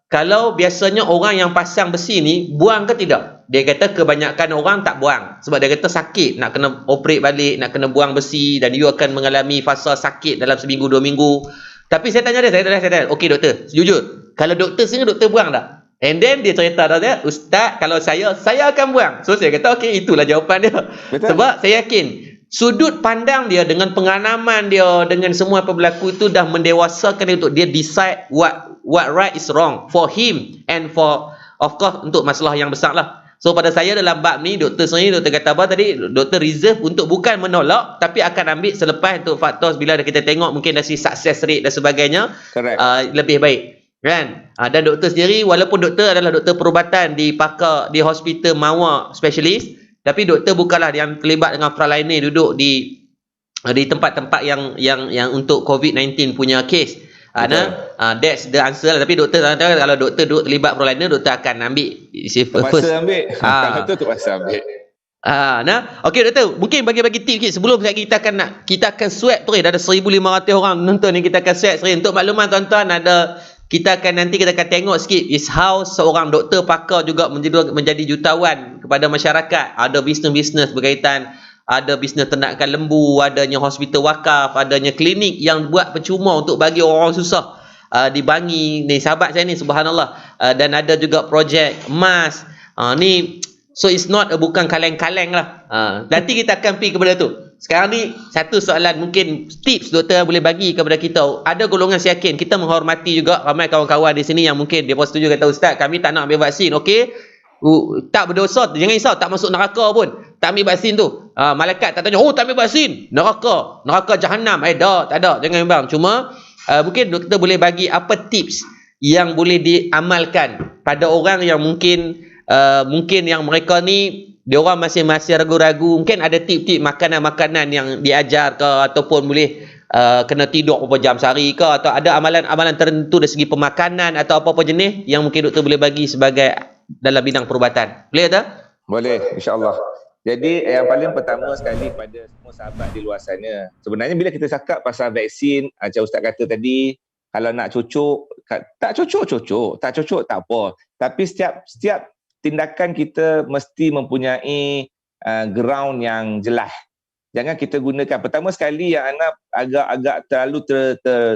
kalau biasanya orang yang pasang besi ni buang ke tidak? Dia kata kebanyakan orang tak buang. Sebab dia kata sakit nak kena operate balik, nak kena buang besi dan you akan mengalami fasa sakit dalam seminggu 2 minggu. Tapi saya tanya dia, saya tanya, okey doktor, jujur, kalau doktor sini doktor buang tak? And then dia cerita dia, Ustaz, kalau saya akan buang. So saya kata okey, itulah jawapan dia. Betul. Sebab saya yakin sudut pandang dia dengan pengalaman dia dengan semua apa berlaku itu dah mendewasakan dia untuk dia decide what right is wrong for him and for of course untuk masalah yang besar lah. So pada saya dalam bab ni doktor kata apa tadi, doktor reserve untuk bukan menolak tapi akan ambil selepas untuk faktor bila kita tengok mungkin dari success rate dan sebagainya lebih baik kan. Dan doktor sendiri walaupun doktor adalah doktor perubatan di hospital Mawar specialist, tapi doktor bukanlah yang terlibat dengan frontliner duduk di tempat-tempat yang untuk COVID-19 punya case. That's the answer lah. Tapi doktor kalau doktor duduk terlibat frontliner, doktor akan ambil terpaksa ambil. Kalau tu terpaksa ambil. Okey doktor, mungkin bagi-bagi tip sikit sebelum kita akan swab terus. Ada 1,500 orang nonton ni, kita akan swab terus. Untuk makluman tuan-tuan, kita akan tengok sikit is how seorang doktor pakar juga menjadi jutawan kepada masyarakat. Ada bisnes-bisnes berkaitan, ada bisnes ternakan lembu, adanya hospital wakaf, adanya klinik yang buat percuma untuk bagi orang susah di Bangi ni, sahabat saya ni, subhanallah. Dan ada juga projek emas ni. So it's not bukan kaleng-kaleng lah. Nanti kita akan pergi kepada tu. Sekarang ni satu soalan, mungkin tips doktor boleh bagi kepada kita. Ada golongan saya yakin kita menghormati juga ramai kawan-kawan di sini yang mungkin dia pun setuju, kata Ustaz kami tak nak ambil vaksin. Okey, tak berdosa, jangan risau, tak masuk neraka pun tak ambil vaksin tu. Malaikat tak tanya, oh tak ambil vaksin, neraka jahanam. Tak ada, jangan bimbang. Cuma mungkin doktor boleh bagi apa tips yang boleh diamalkan pada orang yang mungkin yang mereka ni dia orang masih ragu-ragu. Mungkin ada tip-tip makanan-makanan yang diajar ke, ataupun boleh kena tidur berapa jam sehari ke, atau ada amalan-amalan tertentu dari segi pemakanan atau apa-apa jenis yang mungkin doktor boleh bagi sebagai dalam bidang perubatan. Boleh tak? Boleh, insya-Allah. Jadi yang paling pertama sekali pada semua sahabat di luar sana, sebenarnya bila kita cakap pasal vaksin, macam Ustaz kata tadi, kalau nak cocok, tak cocok tak apa. Tapi setiap tindakan kita mesti mempunyai ground yang jelas. Jangan kita gunakan, pertama sekali yang anak agak terlalu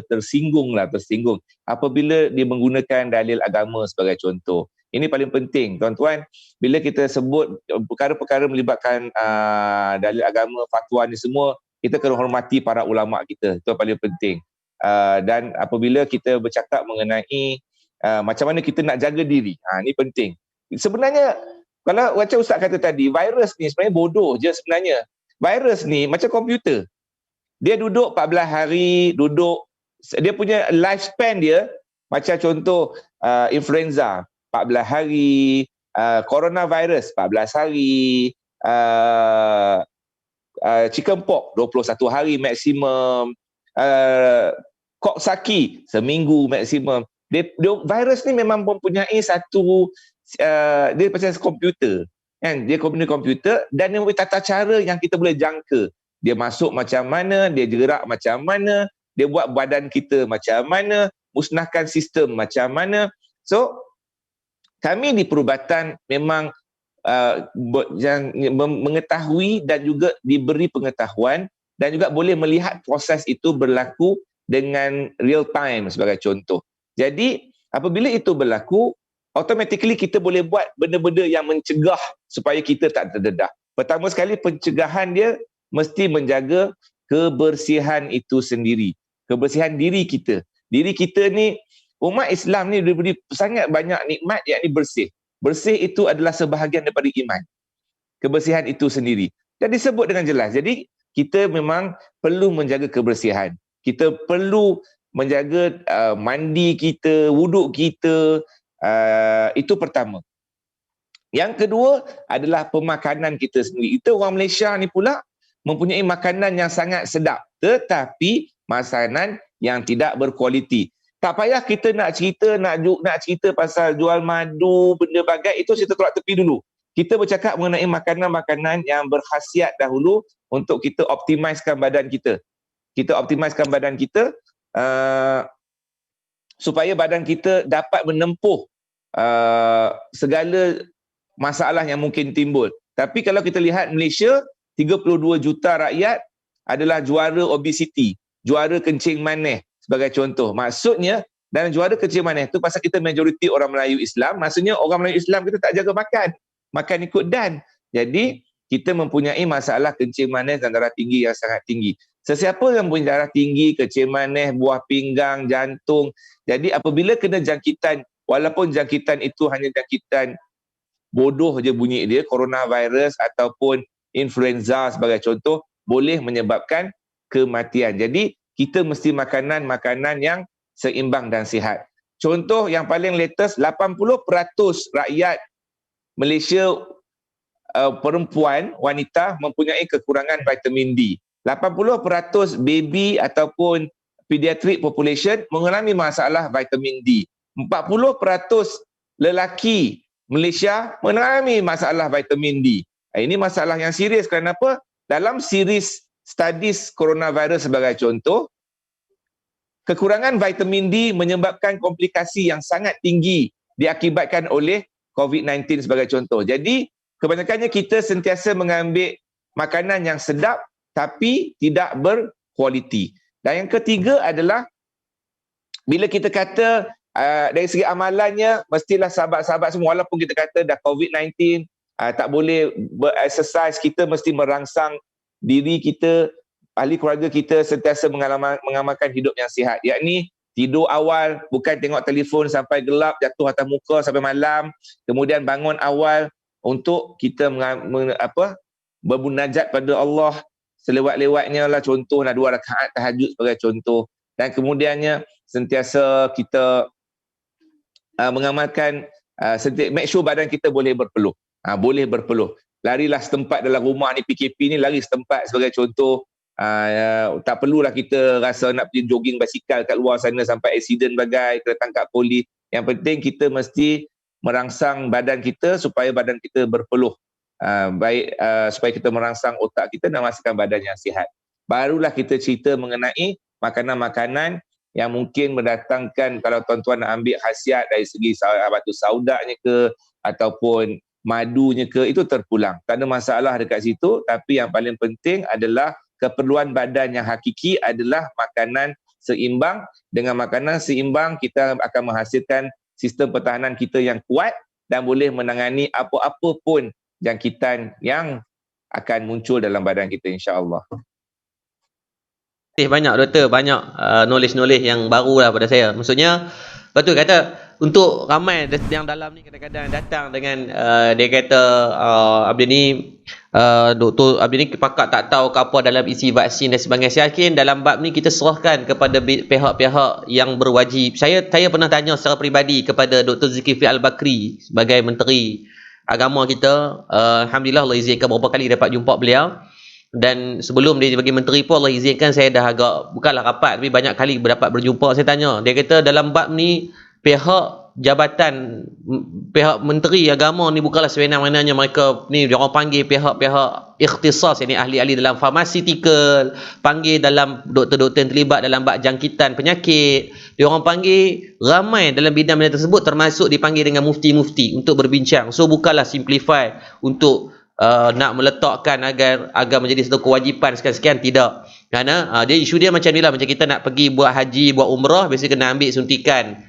tersinggung apabila dia menggunakan dalil agama sebagai contoh. Ini paling penting tuan-tuan, bila kita sebut perkara-perkara melibatkan dalil agama, fatwa ni semua, kita kena hormati para ulama kita. Itu paling penting. Dan apabila kita bercakap mengenai macam mana kita nak jaga diri, ini penting. Sebenarnya kalau macam Ustaz kata tadi, virus ni sebenarnya bodoh je sebenarnya. Virus ni macam komputer. Dia duduk 14 hari, dia punya lifespan dia macam contoh influenza 14 hari, coronavirus 14 hari, chickenpox 21 hari maksimum, koksaki seminggu maksimum. Virus ni memang mempunyai satu dia macam komputer kan, dia komputer dan dia mempunyai tata cara yang kita boleh jangka. Dia masuk macam mana, dia gerak macam mana, dia buat badan kita macam mana, musnahkan sistem macam mana. So kami di perubatan memang mengetahui dan juga diberi pengetahuan dan juga boleh melihat proses itu berlaku dengan real time sebagai contoh. Jadi apabila itu berlaku, automatically kita boleh buat benda-benda yang mencegah supaya kita tak terdedah. Pertama sekali, pencegahan dia mesti menjaga kebersihan itu sendiri. Kebersihan diri kita. Diri kita ni, umat Islam ni diberi sangat banyak nikmat, yakni bersih. Bersih itu adalah sebahagian daripada iman. Kebersihan itu sendiri. Dan disebut dengan jelas. Jadi kita memang perlu menjaga kebersihan. Kita perlu menjaga mandi kita, wuduk kita, itu pertama. Yang kedua adalah pemakanan kita sendiri. Kita orang Malaysia ni pula mempunyai makanan yang sangat sedap, tetapi makanan yang tidak berkualiti. Tak payah kita nak cerita pasal jual madu, benda bagai, itu kita tolak tepi dulu. Kita bercakap mengenai makanan-makanan yang berkhasiat dahulu untuk kita optimiskan badan kita. Kita optimiskan badan kita supaya badan kita dapat menempuh segala masalah yang mungkin timbul. Tapi kalau kita lihat Malaysia, 32 juta rakyat adalah juara obesiti, juara kencing manis sebagai contoh. Maksudnya dalam juara kencing manis tu pasal kita majoriti orang Melayu Islam, maksudnya orang Melayu Islam kita tak jaga makan ikut dan. Jadi kita mempunyai masalah kencing manis dan darah tinggi yang sangat tinggi. Sesiapa yang punya darah tinggi, kencing manis, buah pinggang, jantung. Jadi apabila kena jangkitan, walaupun jangkitan itu hanya jangkitan bodoh je bunyi dia, coronavirus ataupun influenza sebagai contoh, boleh menyebabkan kematian. Jadi kita mesti makanan yang seimbang dan sihat. Contoh yang paling latest, 80% rakyat Malaysia perempuan, wanita mempunyai kekurangan vitamin D. 80% baby ataupun pediatric population mengalami masalah vitamin D. 40% lelaki Malaysia mengalami masalah vitamin D. Ini masalah yang serius. Kenapa? Dalam series studies coronavirus sebagai contoh, kekurangan vitamin D menyebabkan komplikasi yang sangat tinggi diakibatkan oleh COVID-19 sebagai contoh. Jadi, kebanyakannya kita sentiasa mengambil makanan yang sedap tapi tidak berkualiti. Dan yang ketiga adalah bila kita kata dari segi amalannya mestilah sahabat-sahabat semua, walaupun kita kata dah COVID-19 tak boleh berexercise, kita mesti merangsang diri kita, ahli keluarga kita sentiasa mengamalkan hidup yang sihat, yakni tidur awal, bukan tengok telefon sampai gelap, jatuh atas muka sampai malam, kemudian bangun awal untuk kita bermunajat pada Allah selewat-lewatnya lah, contohlah 2 rakaat tahajud sebagai contoh. Dan kemudiannya sentiasa kita mengamalkan, make sure badan kita boleh berpeluh. Boleh berpeluh. Larilah setempat dalam rumah ni, PKP ni lari setempat sebagai contoh. Tak perlulah kita rasa nak pergi jogging basikal kat luar sana sampai accident bagai, kena tangkap polis. Yang penting kita mesti merangsang badan kita supaya badan kita berpeluh. Supaya kita merangsang otak kita dan memastikan badan yang sihat. Barulah kita cerita mengenai makanan-makanan yang mungkin mendatangkan, kalau tuan-tuan nak ambil khasiat dari segi batu saudaknya ke ataupun madunya ke, itu terpulang. Tak ada masalah dekat situ, tapi yang paling penting adalah keperluan badan yang hakiki adalah makanan seimbang. Dengan makanan seimbang kita akan menghasilkan sistem pertahanan kita yang kuat dan boleh menangani apa-apa pun jangkitan yang akan muncul dalam badan kita, insya-Allah. Banyak doktor, banyak knowledge yang baru lah pada saya. Maksudnya betul kata untuk ramai yang dalam ni kadang-kadang datang dengan dia kata doktor Abdi ni pakar tak tahu ke apa dalam isi vaksin dan sebagainya. Saya yakin dalam bab ni kita serahkan kepada pihak-pihak yang berwajib. Saya pernah tanya secara peribadi kepada Dr. Zulkifli Al-Bakri sebagai Menteri Agama kita. Alhamdulillah Allah izinkan beberapa kali dapat jumpa beliau. Dan sebelum dia sebagai menteri pun Allah izinkan saya dah agak, bukanlah rapat tapi banyak kali dapat berjumpa. Saya tanya, dia kata dalam bab ni pihak jabatan, pihak menteri agama ni bukanlah sewenang-wenangnya mereka ni, dia orang panggil pihak-pihak ikhtisas, ini ahli-ahli dalam pharmaceutical, panggil dalam doktor-doktor yang terlibat dalam bab jangkitan penyakit, dia orang panggil ramai dalam bidang-bidang tersebut, termasuk dipanggil dengan mufti-mufti untuk berbincang. So bukanlah simplify untuk nak meletakkan agar menjadi satu kewajipan sekian-sekian, tidak. Kerana dia isu dia macam ni lah, macam kita nak pergi buat haji, buat umrah, biasa kena ambil suntikan.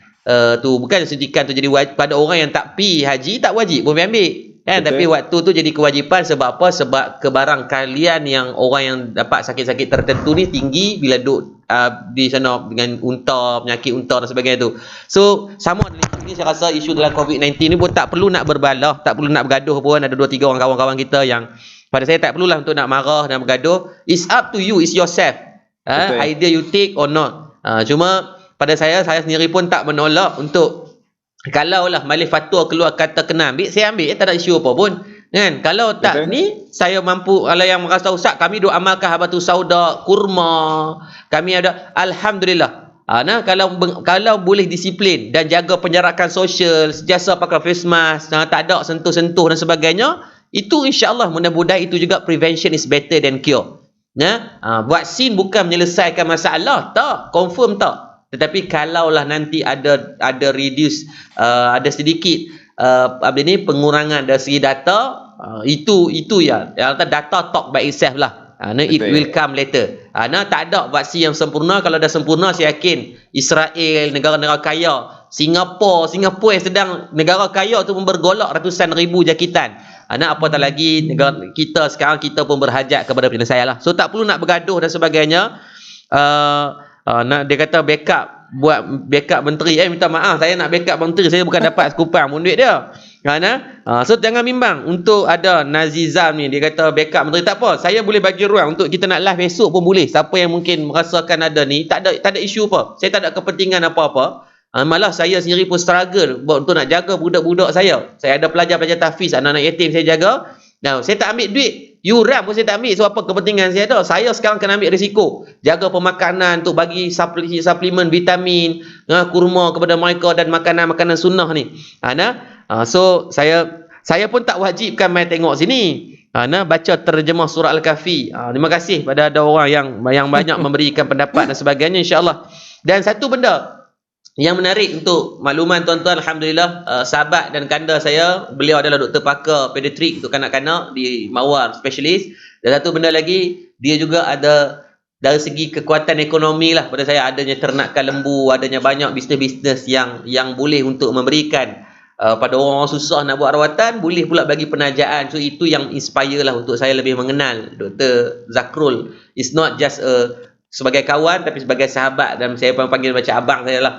Tu bukan suntikan tu jadi wajib pada orang yang tak pi haji, tak wajib pun ambil kan. Tapi waktu tu jadi kewajipan sebab apa? Sebab kebarangkalian yang orang yang dapat sakit-sakit tertentu ni tinggi bila duduk di sana dengan unta, penyakit unta dan sebagainya tu. So sama ini saya rasa isu dalam COVID-19 ni pun tak perlu nak berbalah, tak perlu nak bergaduh pun. Ada 2-3 orang kawan-kawan kita yang pada saya tak perlulah untuk nak marah dan bergaduh. It's up to you, it's yourself. Betul. Idea you take or not. Cuma pada saya sendiri pun tak menolak untuk kalau lah majlis fatwa keluar kata kena ambil, saya ambil, tak ada isu apa pun. Kan? Kalau tak Betul. ni saya mampu, kalau yang merasa ustaz kami duk amalkan habatus sauda, kurma, kami ada, alhamdulillah. Nah, kalau boleh disiplin dan jaga penjarakan sosial, sentiasa pakai face mask, tak ada sentuh-sentuh dan sebagainya, itu insya-Allah mudah-mudahan itu juga prevention is better than cure. Vaksin bukan menyelesaikan masalah, tak, confirm tak. Tetapi kalaulah nanti ada reduce, ada sedikit pengurangan dari segi data, itu ya data talk by itself lah. It will come later. Tak ada vaksin yang sempurna. Kalau dah sempurna, saya yakin Israel, negara-negara kaya, Singapura yang sedang negara kaya tu bergolak ratusan ribu jangkitan. Apatah lagi negara kita sekarang, kita pun berhajat kepada penyelesaian lah. So tak perlu nak bergaduh dan sebagainya. Dia kata buat backup menteri, minta maaf, saya nak backup menteri, saya bukan dapat sekupang pun duit dia. So jangan bimbang untuk ada Nazizam ni, dia kata backup menteri, tak apa, saya boleh bagi ruang untuk kita nak live besok pun boleh. Siapa yang mungkin merasakan ada ni, tak ada isu apa, saya tak ada kepentingan apa-apa. Malah saya sendiri pun struggle untuk nak jaga budak-budak saya ada pelajar-pelajar tahfiz, anak-anak yatim saya jaga. Saya tak ambil duit yuran pun, saya tak ambil. So apa kepentingan saya ada? Saya sekarang kena ambil risiko jaga pemakanan untuk bagi suplemen vitamin, kurma kepada mereka dan makanan-makanan sunnah ni. So saya pun tak wajibkan main tengok sini. Baca terjemah surah Al-Kahfi. Terima kasih pada ada orang yang banyak memberikan pendapat dan sebagainya, insya-Allah. Dan satu benda yang menarik untuk makluman tuan-tuan, alhamdulillah, sahabat dan kanda saya, beliau adalah doktor pakar pediatrik untuk kanak-kanak di Mawar Specialist. Dan satu benda lagi, dia juga ada dari segi kekuatan ekonomi lah pada saya, adanya ternakan lembu, adanya banyak bisnes-bisnes yang boleh untuk memberikan pada orang-orang susah nak buat rawatan, boleh pula bagi penajaan. So itu yang inspire lah untuk saya lebih mengenal Dr. Zakrul. It's not just sebagai kawan, tapi sebagai sahabat, dan saya panggil macam abang saya lah.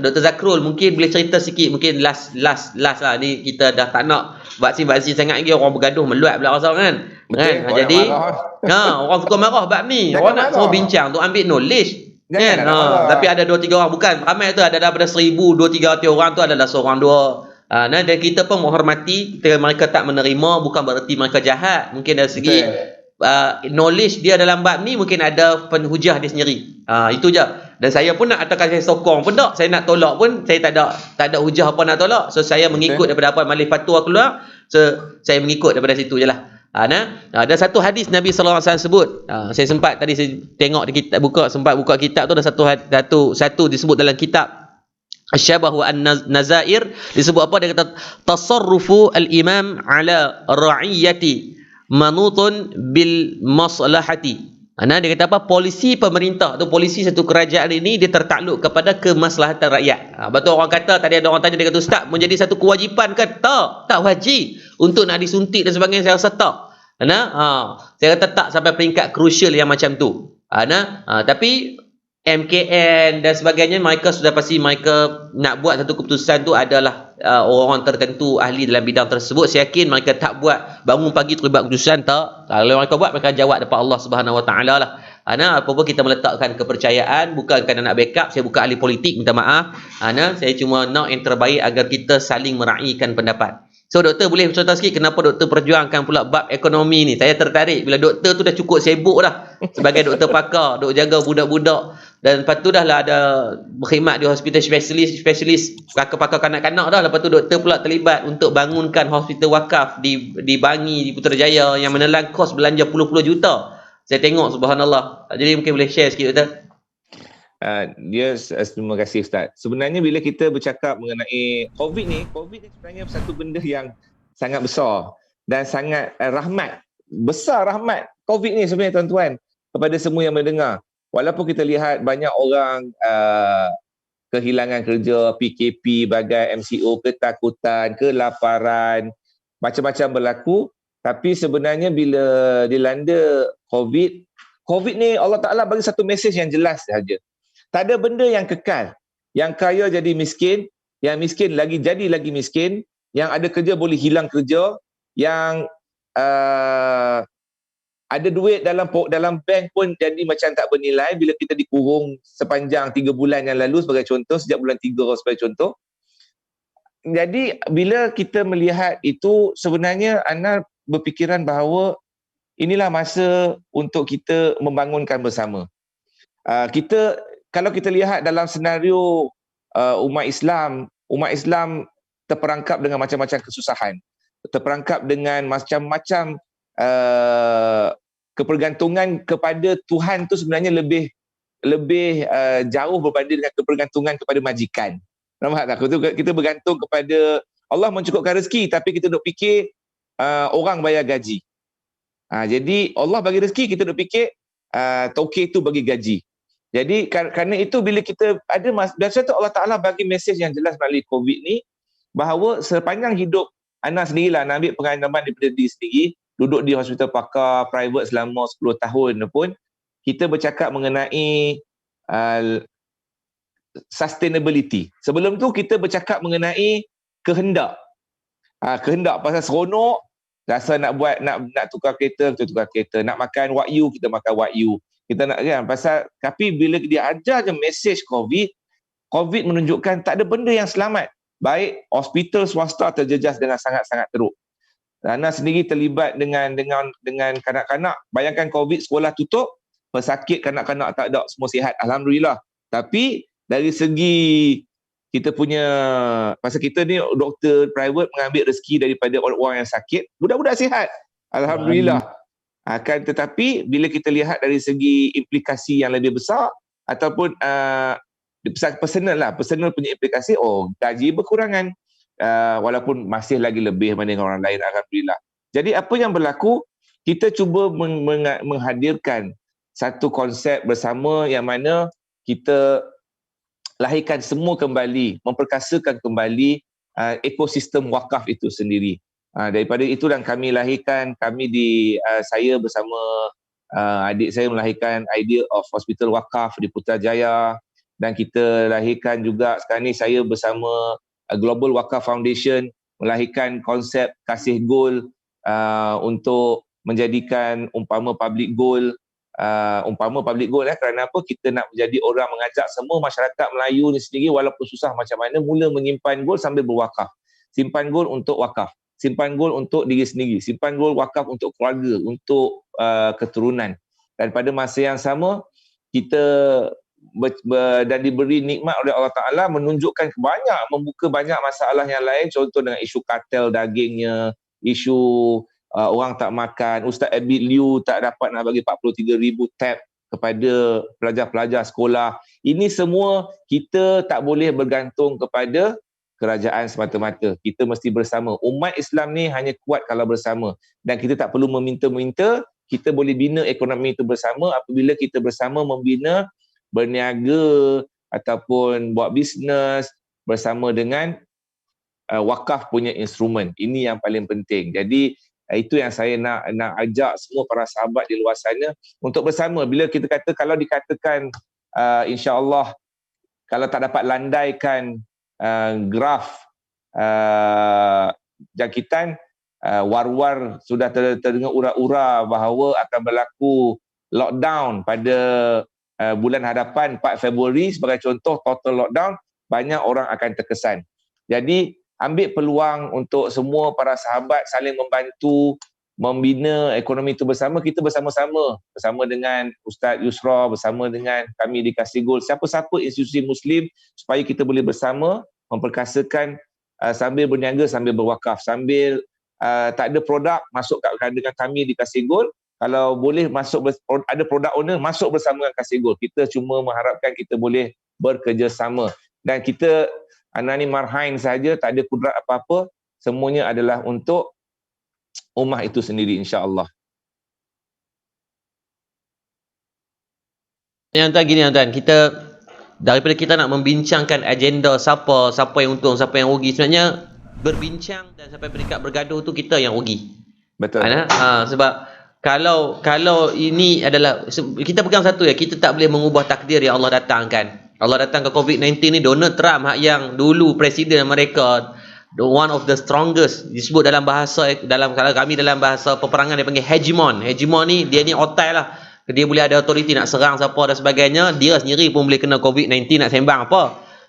Dr. Zakrul mungkin boleh cerita sikit, mungkin last lah ni, kita dah tak nak vaksin sangat lagi, orang bergaduh meluat pula rasa kan. Jadi orang suka marah bab ni, orang nak suruh bincang tu, ambil knowledge kan. Tapi ada 2-3 orang, bukan ramai tu, ada daripada 1,000 2-300 orang tu adalah seorang dua. Dan kita pun menghormati ketika mereka tak menerima, bukan bererti mereka jahat. Mungkin dari segi knowledge dia dalam bab ni mungkin ada penhujah dia sendiri. Itu je. Dan saya pun nak atakan saya sokong pun tak, saya nak tolak pun saya tak ada hujah apa nak tolak. So saya mengikut daripada apa majlis fatwa keluar, so saya mengikut daripada situ jelah. Ada satu hadis Nabi sallallahu alaihi wasallam sebut. Saya sempat tadi saya tengok di kitab, sempat buka kitab tu, ada satu disebut dalam kitab Asyabah wa an-Nazair, disebut apa, dia kata tasarrufu al-imam ala ra'iyati manutun bil maslahati. Dia kata apa, polisi pemerintah tu, polisi satu kerajaan ini, dia tertakluk kepada kemaslahatan rakyat. Betul orang kata, tadi ada orang tanya, dia kata ustaz, menjadi satu kewajipan kan? Tak wajib untuk nak disuntik dan sebagainya, saya rasa tak. Saya kata tak sampai peringkat crucial yang macam tu. Tapi MKN dan sebagainya, mereka sudah pasti mereka nak buat satu keputusan tu adalah orang tertentu ahli dalam bidang tersebut. Saya yakin mereka tak buat bangun pagi terus buat keputusan, tak. Kalau mereka buat, mereka jawab depan Allah Subhanahu Wa Taala lah. Apa-apa kita meletakkan kepercayaan, bukan kerana nak backup. Saya bukan ahli politik, minta maaf. Saya cuma nak yang terbaik agar kita saling meraihkan pendapat. So doktor boleh cerita sikit kenapa doktor perjuangkan pula bab ekonomi ni? Saya tertarik bila doktor tu dah cukup sibuk dah sebagai doktor pakar, duk jaga budak-budak, dan lepas tu dah lah ada berkhidmat di hospital spesialis pakar kanak-kanak dah. Lepas tu doktor pula terlibat untuk bangunkan hospital wakaf di Bangi, di Putrajaya, yang menelan kos belanja puluh-puluh juta. Saya tengok, subhanallah. Jadi mungkin boleh share sikit doktor. Terima kasih Ustaz. Sebenarnya bila kita bercakap mengenai COVID ni sebenarnya satu benda yang sangat besar dan sangat rahmat. Besar rahmat COVID ni sebenarnya tuan-tuan kepada semua yang mendengar. Walaupun kita lihat banyak orang kehilangan kerja, PKP, bagai MCO, ketakutan, kelaparan, macam-macam berlaku. Tapi sebenarnya bila dilanda COVID ni, Allah Ta'ala bagi satu mesej yang jelas sahaja. Tak ada benda yang kekal. Yang kaya jadi miskin, yang miskin jadi lagi miskin, yang ada kerja boleh hilang kerja, yang ada duit dalam bank pun jadi macam tak bernilai bila kita dikurung sepanjang 3 bulan yang lalu sebagai contoh, sejak bulan 3 sebagai contoh. Jadi bila kita melihat itu, sebenarnya Ana berfikiran bahawa inilah masa untuk kita membangunkan bersama. Kalau kita lihat dalam senario umat Islam terperangkap dengan macam-macam kesusahan, terperangkap dengan macam-macam kepergantungan kepada Tuhan tu sebenarnya lebih jauh berbanding dengan kepergantungan kepada majikan. Nampak tak? Kita bergantung kepada Allah mencukupkan rezeki, tapi kita duk fikir orang bayar gaji. Jadi Allah bagi rezeki, kita duk fikir tokey tu bagi gaji. Jadi kerana itu bila kita ada biasa tu Allah Ta'ala bagi mesej yang jelas melalui COVID ni, bahawa sepanjang hidup Ana sendirilah, Ana ambil pengalaman daripada diri sendiri, duduk di hospital pakar private selama 10 tahun pun, kita bercakap mengenai sustainability. Sebelum tu kita bercakap mengenai kehendak. Kehendak pasal seronok, rasa nak buat, nak tukar kereta, kita tukar kereta, nak makan wagyu, kita makan wagyu. Kita nak kan pasal, tapi bila dia ajar je mesej COVID menunjukkan tak ada benda yang selamat. Baik hospital swasta terjejas dengan sangat-sangat teruk. Ana sendiri terlibat dengan kanak-kanak. Bayangkan COVID, sekolah tutup, pesakit kanak-kanak tak ada, semua sihat, alhamdulillah. Tapi dari segi kita punya, pasal kita ni doktor private mengambil rezeki daripada orang-orang yang sakit, budak-budak sihat, alhamdulillah. Akan tetapi bila kita lihat dari segi implikasi yang lebih besar ataupun personal punya implikasi, gaji berkurangan, walaupun masih lagi lebih berbanding orang lain, alhamdulillah. Jadi apa yang berlaku, kita cuba menghadirkan satu konsep bersama yang mana kita lahirkan semua kembali, memperkasakan kembali ekosistem wakaf itu sendiri. Daripada itu dan kami lahirkan, saya bersama adik saya melahirkan idea of hospital wakaf di Putrajaya, dan kita lahirkan juga sekarang ni saya bersama Global Wakaf Foundation melahirkan konsep kasih goal untuk menjadikan umpama public goal kerana apa, kita nak menjadi orang mengajak semua masyarakat Melayu ni sendiri walaupun susah macam mana, mula menyimpan goal sambil berwakaf. Simpan goal untuk wakaf, simpan goal untuk diri sendiri, simpan goal wakaf untuk keluarga, untuk keturunan. Dan pada masa yang sama kita dan diberi nikmat oleh Allah Ta'ala menunjukkan membuka banyak masalah yang lain, contoh dengan isu kartel dagingnya, isu orang tak makan, Ustaz Abid Liu tak dapat nak bagi 43,000 tab kepada pelajar-pelajar sekolah. Ini semua kita tak boleh bergantung kepada kerajaan semata-mata. Kita mesti bersama. Umat Islam ni hanya kuat kalau bersama. Dan kita tak perlu meminta-minta, kita boleh bina ekonomi itu bersama apabila kita bersama membina, berniaga ataupun buat bisnes bersama dengan wakaf punya instrumen. Ini yang paling penting. Jadi itu yang saya nak ajak semua para sahabat di luar sana untuk bersama. Bila kita kata, kalau dikatakan insya-Allah kalau tak dapat landaikan graf jangkitan, war-war sudah terdengar ura-ura bahawa akan berlaku lockdown pada bulan hadapan 4 Februari sebagai contoh, total lockdown, banyak orang akan terkesan. Jadi ambil peluang untuk semua para sahabat saling membantu membina ekonomi itu bersama. Kita bersama-sama dengan Ustaz Yusra, bersama dengan kami di Kasih Goal, siapa-siapa institusi Muslim, supaya kita boleh bersama memperkasakan sambil berniaga, sambil berwakaf, sambil tak ada produk masuk dengan kami di Kasih Goal. Kalau boleh ada produk owner, masuk bersama dengan Kasih Goal. Kita cuma mengharapkan kita boleh bekerjasama. Dan kita, Ana ni marhain saja, tak ada kudrat apa-apa. Semuanya adalah untuk ummah itu sendiri, insya-Allah. Yang tuan gini tuan, daripada kita nak membincangkan agenda siapa yang untung, siapa yang rugi, sebenarnya berbincang dan sampai peringkat bergaduh tu kita yang rugi. Betul. Sebab kalau ini adalah, kita pegang satu ya, kita tak boleh mengubah takdir yang Allah datangkan. Allah datang ke COVID-19 ni, Donald Trump yang dulu presiden mereka one of the strongest, disebut dalam bahasa, kalau kami dalam bahasa peperangan dia panggil hegemon. Hegemon ni dia ni otai lah, dia boleh ada authority nak serang siapa dan sebagainya, dia sendiri pun boleh kena COVID-19 nak sembang apa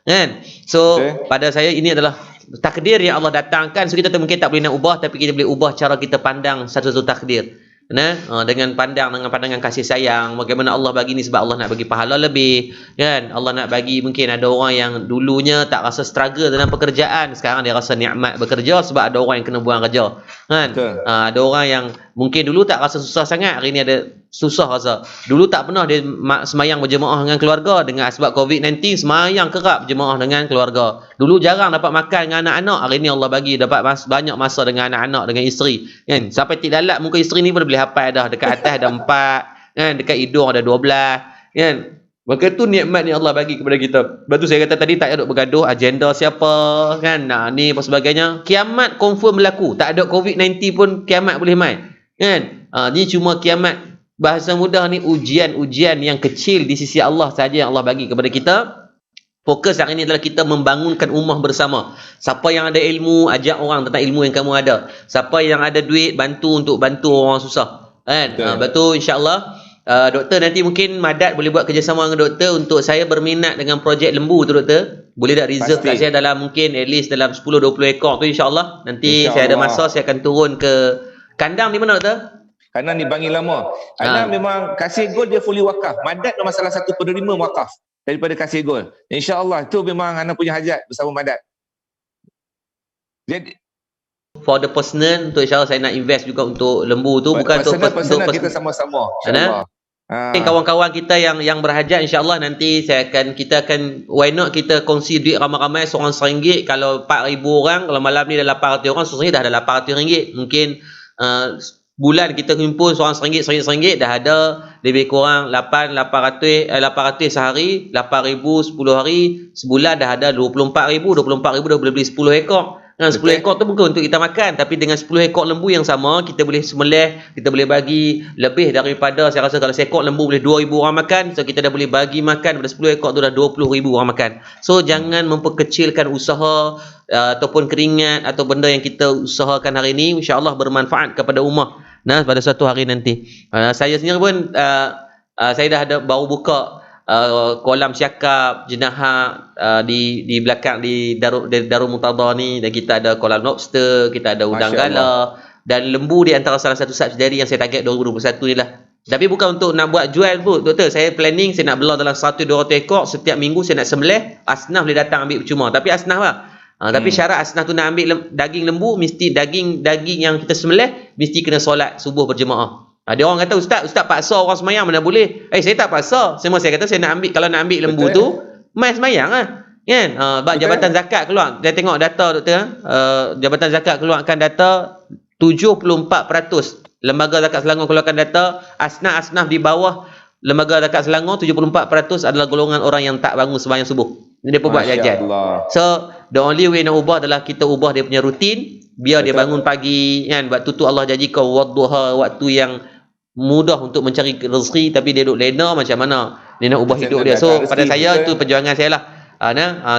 kan. So pada saya ini adalah takdir yang Allah datangkan. So kita mungkin tak boleh nak ubah, tapi kita boleh ubah cara kita pandang satu-satu takdir. Dengan pandangan kasih sayang, bagaimana Allah bagi ni sebab Allah nak bagi pahala lebih kan. Allah nak bagi, mungkin ada orang yang dulunya tak rasa struggle dalam pekerjaan, sekarang dia rasa nikmat bekerja sebab ada orang yang kena buang kerja kan. Ada orang yang mungkin dulu tak rasa susah sangat, hari ni ada susah rasa. Dulu tak pernah dia semayang berjemaah dengan keluarga, dengan sebab COVID-19 semayang kerap berjemaah dengan keluarga. Dulu jarang dapat makan dengan anak-anak, hari ni Allah bagi dapat banyak masa dengan anak-anak, dengan isteri kan. Sampai tidak lalat muka isteri ni pun boleh hafal dah, dekat atas ada 4 kan, dekat hidung ada 12 kan. Maka tu nikmat yang Allah bagi kepada kita. Lepas tu saya kata tadi, tak ada bergaduh agenda siapa kan, ni apa sebagainya. Kiamat confirm berlaku, tak ada COVID-19 pun kiamat boleh main kan. Ni cuma kiamat, bahasa mudah ni ujian-ujian yang kecil di sisi Allah saja yang Allah bagi kepada kita. Fokus hari ini adalah kita membangunkan ummah bersama. Siapa yang ada ilmu, ajak orang tentang ilmu yang kamu ada. Siapa yang ada duit, bantu untuk bantu orang susah kan. Betul, insyaAllah. Doktor nanti mungkin Madat boleh buat kerjasama dengan doktor untuk saya berminat dengan projek lembu tu doktor. Boleh tak reserve kat saya dalam mungkin at least dalam 10-20 ekor tu, insyaAllah. Nanti saya ada masa, saya akan turun ke kandang di mana doktor? Karena ni Bangi Lama. Karena memang Kasih Gold dia fully wakaf. Madat memang salah satu penerima wakaf daripada Kasih Gold. InsyaAllah itu memang Ana punya hajat bersama Madat. Jadi for the personal, untuk insyaAllah saya nak invest juga untuk lembu tu. Bukan untuk personal kita sama-sama, insyaAllah. Kawan-kawan kita yang berhajat, insyaAllah nanti kita akan why not kita kongsi duit ramai-ramai, seorang RM1. Kalau 4,000 orang, kalau malam ni dah 800 orang, RM1 dah ada RM800. Mungkin bulan kita himpun seorang RM1, dah ada lebih kurang 800 sehari, 8,000 10 hari, sebulan dah ada 24,000 dah boleh beli 10 ekor. 10 ekor tu bukan untuk kita makan, tapi dengan 10 ekor lembu yang sama, kita boleh sembelih, kita boleh bagi lebih daripada, saya rasa kalau seekor lembu boleh 2,000 orang makan, so kita dah boleh bagi makan pada 10 ekor tu dah 20,000 orang makan. So jangan memperkecilkan usaha ataupun keringat atau benda yang kita usahakan hari ini, insya-Allah bermanfaat kepada ummah pada suatu hari nanti. Saya sendiri pun saya dah ada baru buka kolam syakab jenahak di belakang di Darul Murtada ni, dan kita ada kolam lobster, kita ada udang gala dan lembu di antara salah satu subsidiary yang saya target 2021 ni lah. Tapi bukan untuk nak buat jual pun doktor, saya planning saya nak belah dalam 100-200 ekor setiap minggu, saya nak sembelih, asnaf boleh datang ambil percuma, tapi asnaf lah. Tapi syarat asnaf tu nak ambil daging lembu, mesti daging yang kita sembelih mesti kena solat subuh berjemaah. Dia orang kata ustaz paksa orang semayang, mana boleh. Saya tak paksa. Saya kata saya nak ambil, kalau nak ambil lembu tu mai semayang lah kan. Jabatan Zakat keluar, saya tengok data doktor, Jabatan Zakat keluarkan data 74%. Lembaga Zakat Selangor keluarkan data asnaf di bawah Lembaga Zakat Selangor 74% adalah golongan orang yang tak bangun sembahyang subuh. Dia pun buat jajan. So the only way nak ubah adalah kita ubah dia punya rutin, biar dia bangun pagi kan. Waktu tu Allah janjikan wadduha, waktu yang mudah untuk mencari rezeki, tapi dia duduk lena macam mana dia nak ubah hidup dia. So pada saya itu perjuangan saya lah.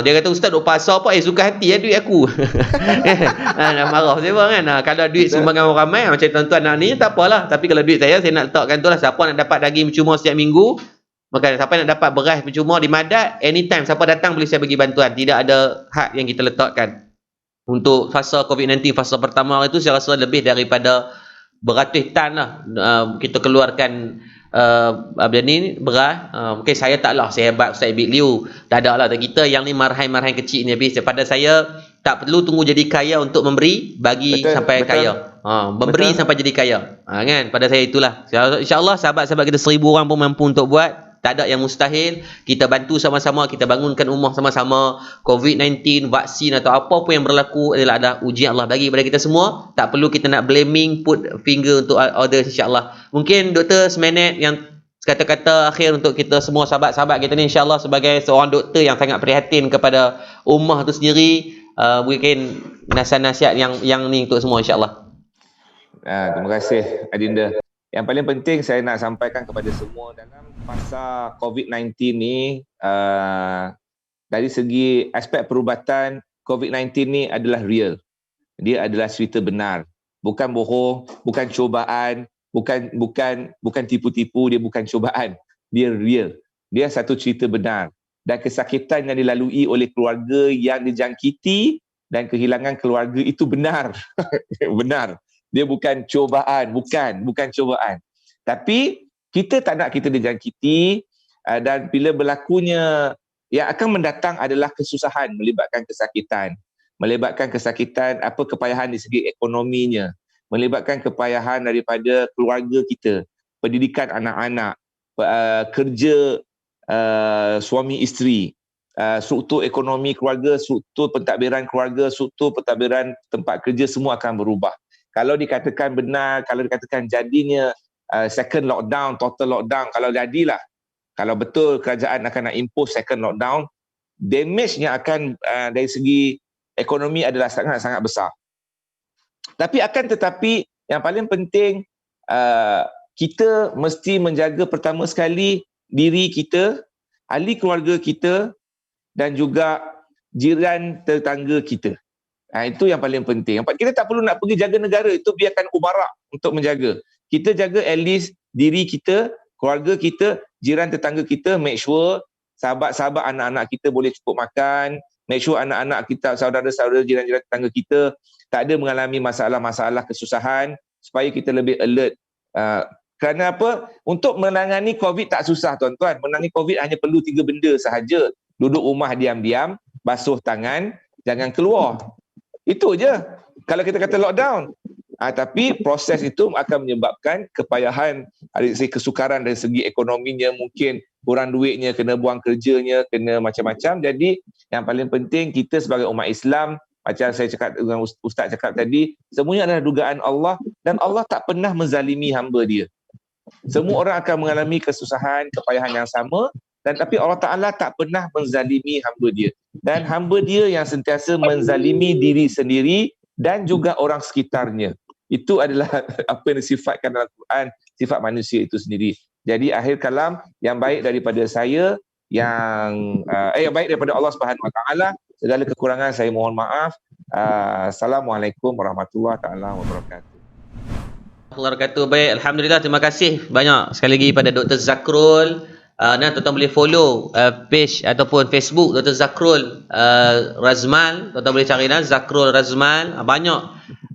Dia kata ustaz duk pasal apa, suka hati duit aku. Nak marah saya kan. Kalau duit sumbangan orang ramai macam tuan-tuan nak ni tak apalah, tapi kalau duit saya nak letakkan tu lah. Siapa nak dapat daging percuma setiap minggu, maka siapa nak dapat beras percuma di Madat, anytime siapa datang boleh saya bagi bantuan, tidak ada had yang kita letakkan. Untuk fasa COVID-19 fasa pertama itu saya rasa lebih daripada beratus tan lah kita keluarkan beras. Mungkin saya taklah sehebat Ustaz Ibn Liu, tak ada lah. Kita yang ni marhain kecil ni habis. Pada saya tak perlu tunggu jadi kaya untuk memberi, bagi sampai kaya. Memberi sampai jadi kaya. Kan? Pada saya itulah. InsyaAllah sahabat-sahabat kita 1,000 orang pun mampu untuk buat. Tak ada yang mustahil. Kita bantu sama-sama, kita bangunkan ummah sama-sama. COVID-19, vaksin atau apa pun yang berlaku adalah ada ujian Allah bagi kepada kita semua. Tak perlu kita nak blaming, put finger untuk others, insyaAllah. Mungkin doktor seminit yang kata-kata akhir untuk kita semua sahabat-sahabat kita ni, insyaAllah sebagai seorang doktor yang sangat prihatin kepada ummah tu sendiri, mungkin nasihat-nasihat yang ni untuk semua, insyaAllah. Terima kasih Adinda. Yang paling penting saya nak sampaikan kepada semua dalam masa COVID-19 ni, dari segi aspek perubatan COVID-19 ni adalah real. Dia adalah cerita benar. Bukan bohong, bukan cubaan, bukan tipu-tipu, dia bukan cubaan. Dia real. Dia satu cerita benar. Dan kesakitan yang dilalui oleh keluarga yang dijangkiti dan kehilangan keluarga itu benar. Benar. Dia bukan cubaan, bukan cubaan. Tapi kita tak nak kita dijangkiti, dan bila berlakunya yang akan mendatang adalah kesusahan melibatkan kesakitan. Melibatkan kesakitan, kepayahan di segi ekonominya, melibatkan kepayahan daripada keluarga kita, pendidikan anak-anak, kerja suami isteri, struktur ekonomi keluarga, struktur pentadbiran keluarga, struktur pentadbiran tempat kerja, semua akan berubah. Kalau dikatakan benar, kalau dikatakan jadinya second lockdown, total lockdown, kalau jadilah, kalau betul kerajaan akan nak impose second lockdown, damage-nya akan dari segi ekonomi adalah sangat-sangat besar. Tapi akan tetapi yang paling penting, kita mesti menjaga pertama sekali diri kita, ahli keluarga kita dan juga jiran tetangga kita. Itu yang paling penting. Kita tak perlu nak pergi jaga negara, itu biarkan umara untuk menjaga. Kita jaga at least diri kita, keluarga kita, jiran tetangga kita, make sure sahabat-sahabat anak-anak kita boleh cukup makan, make sure anak-anak kita, saudara-saudara, jiran-jiran tetangga kita tak ada mengalami masalah-masalah kesusahan, supaya kita lebih alert. Kerana apa? Untuk menangani COVID tak susah tuan-tuan. Menangani COVID hanya perlu 3 benda sahaja. Duduk rumah diam-diam, basuh tangan, jangan keluar. Itu je. Kalau kita kata lockdown. Tapi proses itu akan menyebabkan kepayahan, dari segi kesukaran, dari segi ekonominya, mungkin kurang duitnya, kena buang kerjanya, kena macam-macam. Jadi yang paling penting kita sebagai umat Islam, macam saya cakap dengan Ustaz cakap tadi, semuanya adalah dugaan Allah dan Allah tak pernah menzalimi hamba dia. Semua orang akan mengalami kesusahan, kepayahan yang sama, dan tapi Allah Ta'ala tak pernah menzalimi hamba dia. Dan hamba dia yang sentiasa menzalimi diri sendiri dan juga orang sekitarnya. Itu adalah apa yang disifatkan dalam Quran, sifat manusia itu sendiri. Jadi akhir kalam, yang baik daripada saya, yang baik daripada Allah Subhanahu Wa Taala, segala kekurangan saya mohon maaf. Assalamualaikum warahmatullahi taala wabarakatuh. Baik, alhamdulillah, terima kasih banyak sekali lagi pada Dr. Zakrul. Dan tuan-tuan boleh follow page ataupun Facebook Dr. Zakrul Razmal. Tuan-tuan boleh cari Zakrul Razmal. Banyak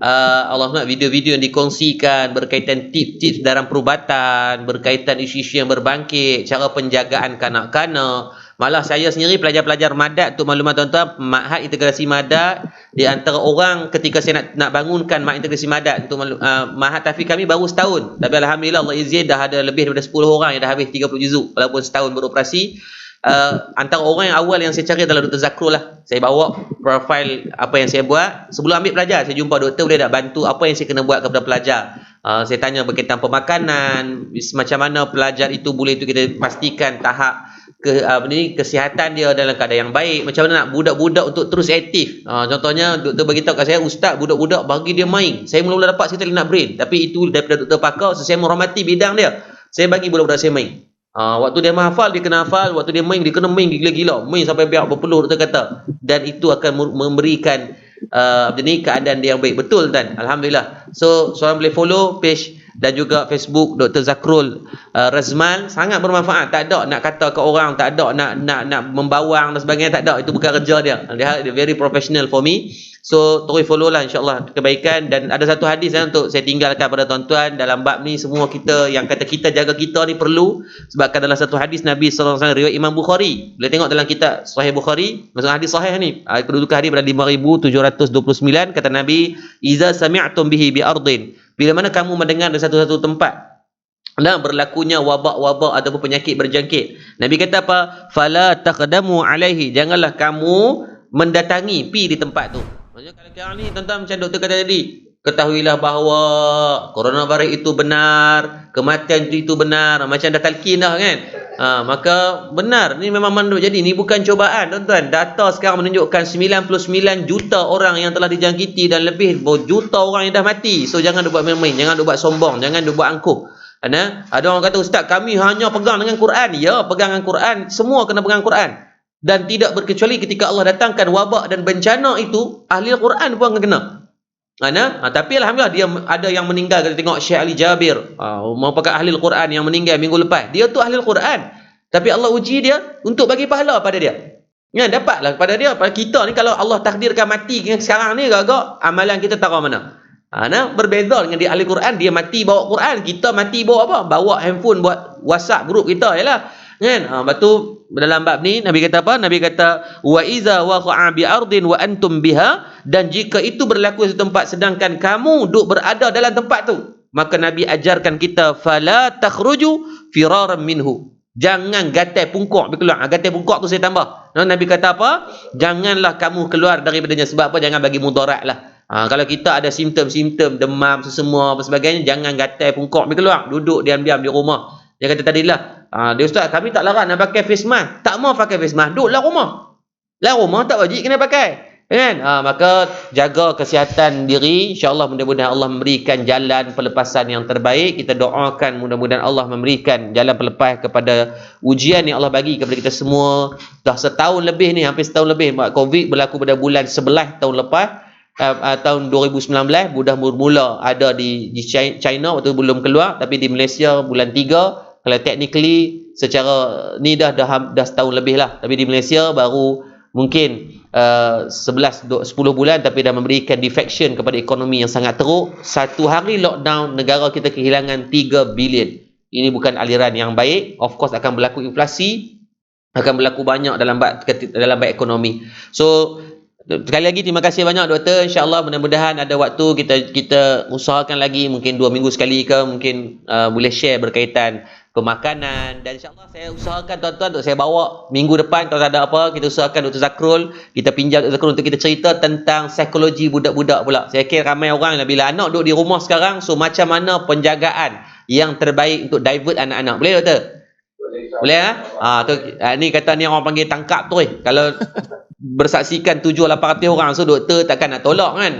Allah video-video yang dikongsikan berkaitan tips-tips dalam perubatan, berkaitan isu-isu yang berbangkit, cara penjagaan kanak-kanak. Malah saya sendiri pelajar-pelajar Madat, untuk maklumat tuan-tuan, Ma'had Integrasi Madat, di antara orang ketika saya nak bangunkan Ma'had Integrasi Madat, untuk Ma'had Tahfiz kami baru setahun. Tapi alhamdulillah Allah izin dah ada lebih daripada 10 orang yang dah habis 30 juzuk walaupun setahun beroperasi. Antara orang yang awal yang saya cari adalah Dr. Zakrul lah. Saya bawa profil apa yang saya buat. Sebelum ambil pelajar, saya jumpa doktor, boleh tak bantu apa yang saya kena buat kepada pelajar. Saya tanya berkaitan pemakanan, macam mana pelajar itu boleh itu kita pastikan tahap kesihatan dia dalam keadaan yang baik. Macam mana nak budak-budak untuk terus aktif. Contohnya doktor beritahu kat saya, ustaz, budak-budak bagi dia main. Saya mula-mula dapat cerita nak brain, tapi itu daripada doktor pakar. So, saya menghormati bidang dia, saya bagi budak-budak saya main. Waktu dia menghafal, dia kena hafal. Waktu dia main, dia kena main gila-gila. Main sampai biar berpeluh, doktor kata. Dan itu akan memberikan keadaan dia yang baik. Betul kan? Alhamdulillah. So, seorang boleh follow page dan juga Facebook Dr. Zakrul Razmal. Sangat bermanfaat. Tak ada nak kata ke orang, tak ada nak membawang dan sebagainya, tak ada. Itu bukan kerja dia. Dia very professional for me. So terus follow lah, insyaAllah kebaikan. Dan ada satu hadis untuk saya tinggalkan pada tuan-tuan dalam bab ni. Semua kita yang kata kita jaga kita ni perlu, sebabkan dalam satu hadis Nabi SAW, riwayat Imam Bukhari, boleh tengok dalam kitab Sahih Bukhari, maksud hadis sahih ni, kedudukan hadis pada 5729. Kata Nabi, iza sami'tum bihi bi ardin, bila mana kamu mendengar dari satu-satu tempat berlakunya wabak-wabak ataupun penyakit berjangkit, Nabi kata apa? Fala taqdamu alaihi, janganlah kamu mendatangi, pi di tempat tu. Maksudnya kalau sekarang ni tuan-tuan, macam doktor kata tadi, ketahuilah bahawa coronavirus itu benar, kematian itu benar, macam dah talqin dah kan. Maka benar, ni memang manduk. Jadi ni bukan cobaan tuan-tuan. Data sekarang menunjukkan 99 juta orang yang telah dijangkiti dan lebih juta orang yang dah mati. So jangan buat main-main, jangan buat sombong, jangan buat angkuh. Ada orang kata, ustaz kami hanya pegang dengan Quran. Ya, pegang dengan Quran, semua kena pegang Quran. Dan tidak berkecuali ketika Allah datangkan wabak dan bencana itu, ahli Al-Quran pun akan kena. Tapi alhamdulillah dia ada yang meninggal. Kita tengok Syekh Ali Jabir, merupakan ahli Al-Quran yang meninggal minggu lepas. Dia tu ahli Al-Quran, tapi Allah uji dia untuk bagi pahala pada dia. Dapatlah pada dia. Pada kita ni, kalau Allah takdirkan mati sekarang ni, agak amalan kita taruh mana? Berbeza dengan dia ahli Quran, dia mati bawa Quran, kita mati bawa apa? Bawa handphone buat WhatsApp grup kita jelah. Lepas tu dalam bab ni Nabi kata apa? Nabi kata wa iza waqa'a bi ardin wa antum biha, dan jika itu berlaku di tempat sedangkan kamu duk berada dalam tempat tu, maka Nabi ajarkan kita fala takhruju firaran minhu. Jangan gatai pungkuk keluar. Gatai pungkuk tu saya tambah. Nabi kata apa? Janganlah kamu keluar daripadanya. Sebab apa? Jangan bagi mudarat lah. Kalau kita ada simptom-simptom demam sesemua apa sebagainya, jangan gatai pungkuk keluar. Duduk diam-diam di rumah. Dia kata tadilah, dia ustaz, kami tak larang nak pakai face mask. Tak mau pakai face mask, duduklah rumah. Lah rumah tak wajib kena pakai. Kan? Maka jaga kesihatan diri. InsyaAllah mudah-mudahan Allah memberikan jalan pelepasan yang terbaik. Kita doakan mudah-mudahan Allah memberikan jalan pelepas kepada ujian yang Allah bagi kepada kita semua. Dah setahun lebih ni, hampir setahun lebih. COVID berlaku pada bulan 11 tahun lepas. Tahun 2019 sudah bermula ada di China waktu belum keluar, tapi di Malaysia bulan 3. Kalau technically secara ni dah setahun lebih lah, tapi di Malaysia baru mungkin 10 bulan, tapi dah memberikan defection kepada ekonomi yang sangat teruk. Satu hari lockdown, negara kita kehilangan 3 bilion. Ini bukan aliran yang baik. Of course akan berlaku inflasi, akan berlaku banyak dalam bab ekonomi. So sekali lagi terima kasih banyak doktor. InsyaAllah mudah-mudahan ada waktu kita usahakan lagi, mungkin 2 minggu sekali ke, mungkin boleh share berkaitan pemakanan. Dan insyaAllah saya usahakan tuan-tuan untuk saya bawa minggu depan, kalau ada apa, kita usahakan Dr. Zakrul, kita pinjam Dr. Zakrul untuk kita cerita tentang psikologi budak-budak pula. Saya kira ramai orang bila anak duduk di rumah sekarang, so macam mana penjagaan yang terbaik untuk divert anak-anak. Boleh doktor? Boleh ni kata ni orang panggil tangkap tu kalau bersaksikan 700-800 orang, so doktor takkan nak tolak kan.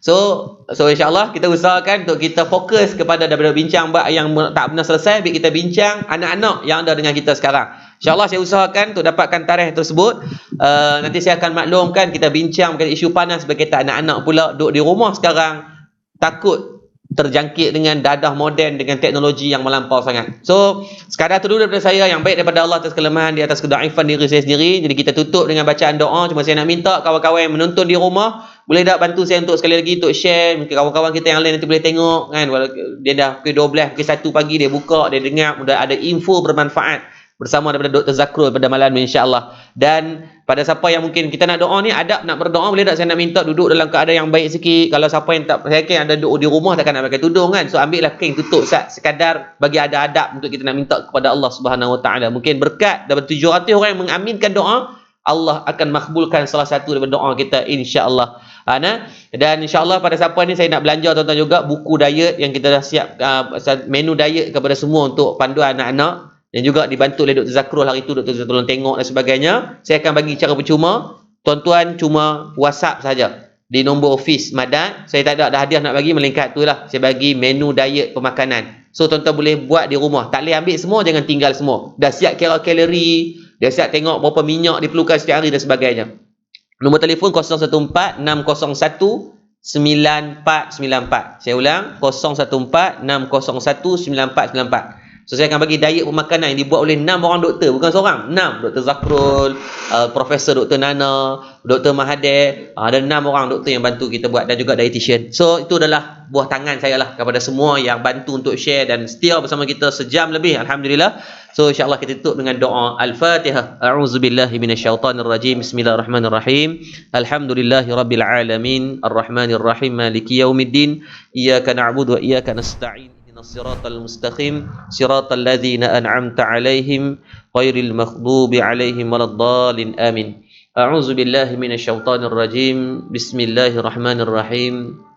So insyaAllah kita usahakan untuk kita fokus kepada daripada bincang yang tak pernah selesai, biar kita bincang anak-anak yang ada dengan kita sekarang. InsyaAllah saya usahakan untuk dapatkan tarikh tersebut. Nanti saya akan maklumkan, kita bincang berkaitan isu panas berkaitan anak-anak pula duduk di rumah sekarang, takut terjangkit dengan dadah moden dengan teknologi yang melampau sangat. So sekadar itu dulu daripada saya, yang baik daripada Allah atas kelemahan di atas kedaifan diri saya sendiri. Jadi kita tutup dengan bacaan doa. Cuma saya nak minta kawan-kawan yang menonton di rumah, boleh tak bantu saya untuk sekali lagi untuk share, mungkin kawan-kawan kita yang lain nanti boleh tengok kan. Dia dah pukul 12, pukul 1 pagi dia buka, dia dengar, mudah ada info bermanfaat bersama daripada Dr. Zakrul pada malam ni insya-Allah. Dan pada siapa yang mungkin kita nak doa ni, adab nak berdoa, boleh tak saya nak minta duduk dalam keadaan yang baik sikit. Kalau siapa yang tak, saya kira ada duduk di rumah takkan nak pakai tudung kan, so ambillah kain tutup sekadar bagi ada adab untuk kita nak minta kepada Allah Subhanahu Wa Taala. Mungkin berkat daripada 700 orang yang mengaminkan doa, Allah akan makbulkan salah satu daripada doa kita insya-Allah. Dan insya-Allah pada siapa ni saya nak belanja tuan-tuan juga buku diet yang kita dah siap, menu diet kepada semua untuk panduan anak-anak, dan juga dibantu oleh Dr. Zakrul hari itu. Dr. Zakrul tengok dan sebagainya. Saya akan bagi cara percuma. Tuan-tuan cuma WhatsApp saja di nombor office Madat. Saya tak ada hadiah nak bagi, melainkan itulah saya bagi menu diet pemakanan. So tuan-tuan boleh buat di rumah. Tak boleh ambil semua, jangan tinggal semua. Dah siap kira kalori, dah siap tengok berapa minyak diperlukan setiap hari dan sebagainya. Nombor telefon 014 601 9494. Saya ulang, 014 601 9494. So saya akan bagi diet pemakanan yang dibuat oleh 6 orang doktor, bukan seorang, 6. Dr. Zakrul, Profesor Dr. Nana, Dr. Mahathir, ada 6 orang doktor yang bantu kita buat, dan juga dietitian. So itu adalah buah tangan saya lah kepada semua yang bantu untuk share dan setia bersama kita sejam lebih, alhamdulillah. So insyaAllah kita tutup dengan doa Al-Fatihah. A'udzubillahi minasyaitanirrajim. Bismillahirrahmanirrahim. Alhamdulillahirabbil alamin, arrahmanirrahim, maliki yaumiddin, iyyaka na'budu wa iyyaka nasta'in. الصراط المستقيم صراط الذين أنعمت عليهم غير المغضوب عليهم ولا الضالين آمين. أعوذ بالله من الشيطان الرجيم. بسم الله الرحمن الرحيم.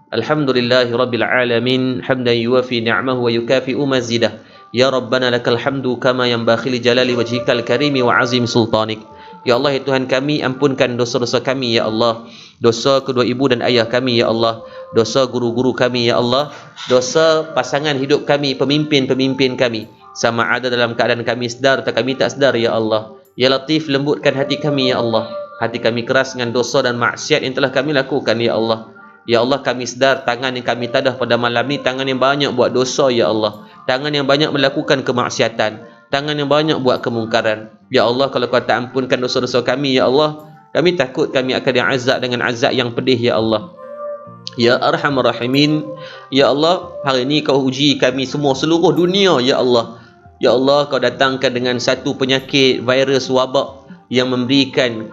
الحمد لله رب العالمين حمدا يوافي نعمه ويكافئ مزيده. يا ربنا لك الحمد كما ينبغي لجلال وجهك الكريم وعظيم سلطانك. Ya Allah, ya Tuhan kami, ampunkan dosa-dosa kami ya Allah, dosa kedua ibu dan ayah kami ya Allah, dosa guru-guru kami ya Allah, dosa pasangan hidup kami, pemimpin-pemimpin kami, sama ada dalam keadaan kami sedar atau kami tak sedar ya Allah. Ya Latif, lembutkan hati kami ya Allah. Hati kami keras dengan dosa dan maksiat yang telah kami lakukan ya Allah. Ya Allah, kami sedar tangan yang kami tadah pada malam ni tangan yang banyak buat dosa ya Allah. Tangan yang banyak melakukan kemaksiatan, tangan yang banyak buat kemungkaran. Ya Allah, kalau Kau tak ampunkan dosa-dosa kami ya Allah, kami takut kami akan diazab dengan azab yang pedih ya Allah. Ya Arhamar Rahimin, ya Allah, hari ini Kau uji kami semua seluruh dunia ya Allah. Ya Allah, Kau datangkan dengan satu penyakit virus wabak yang memberikan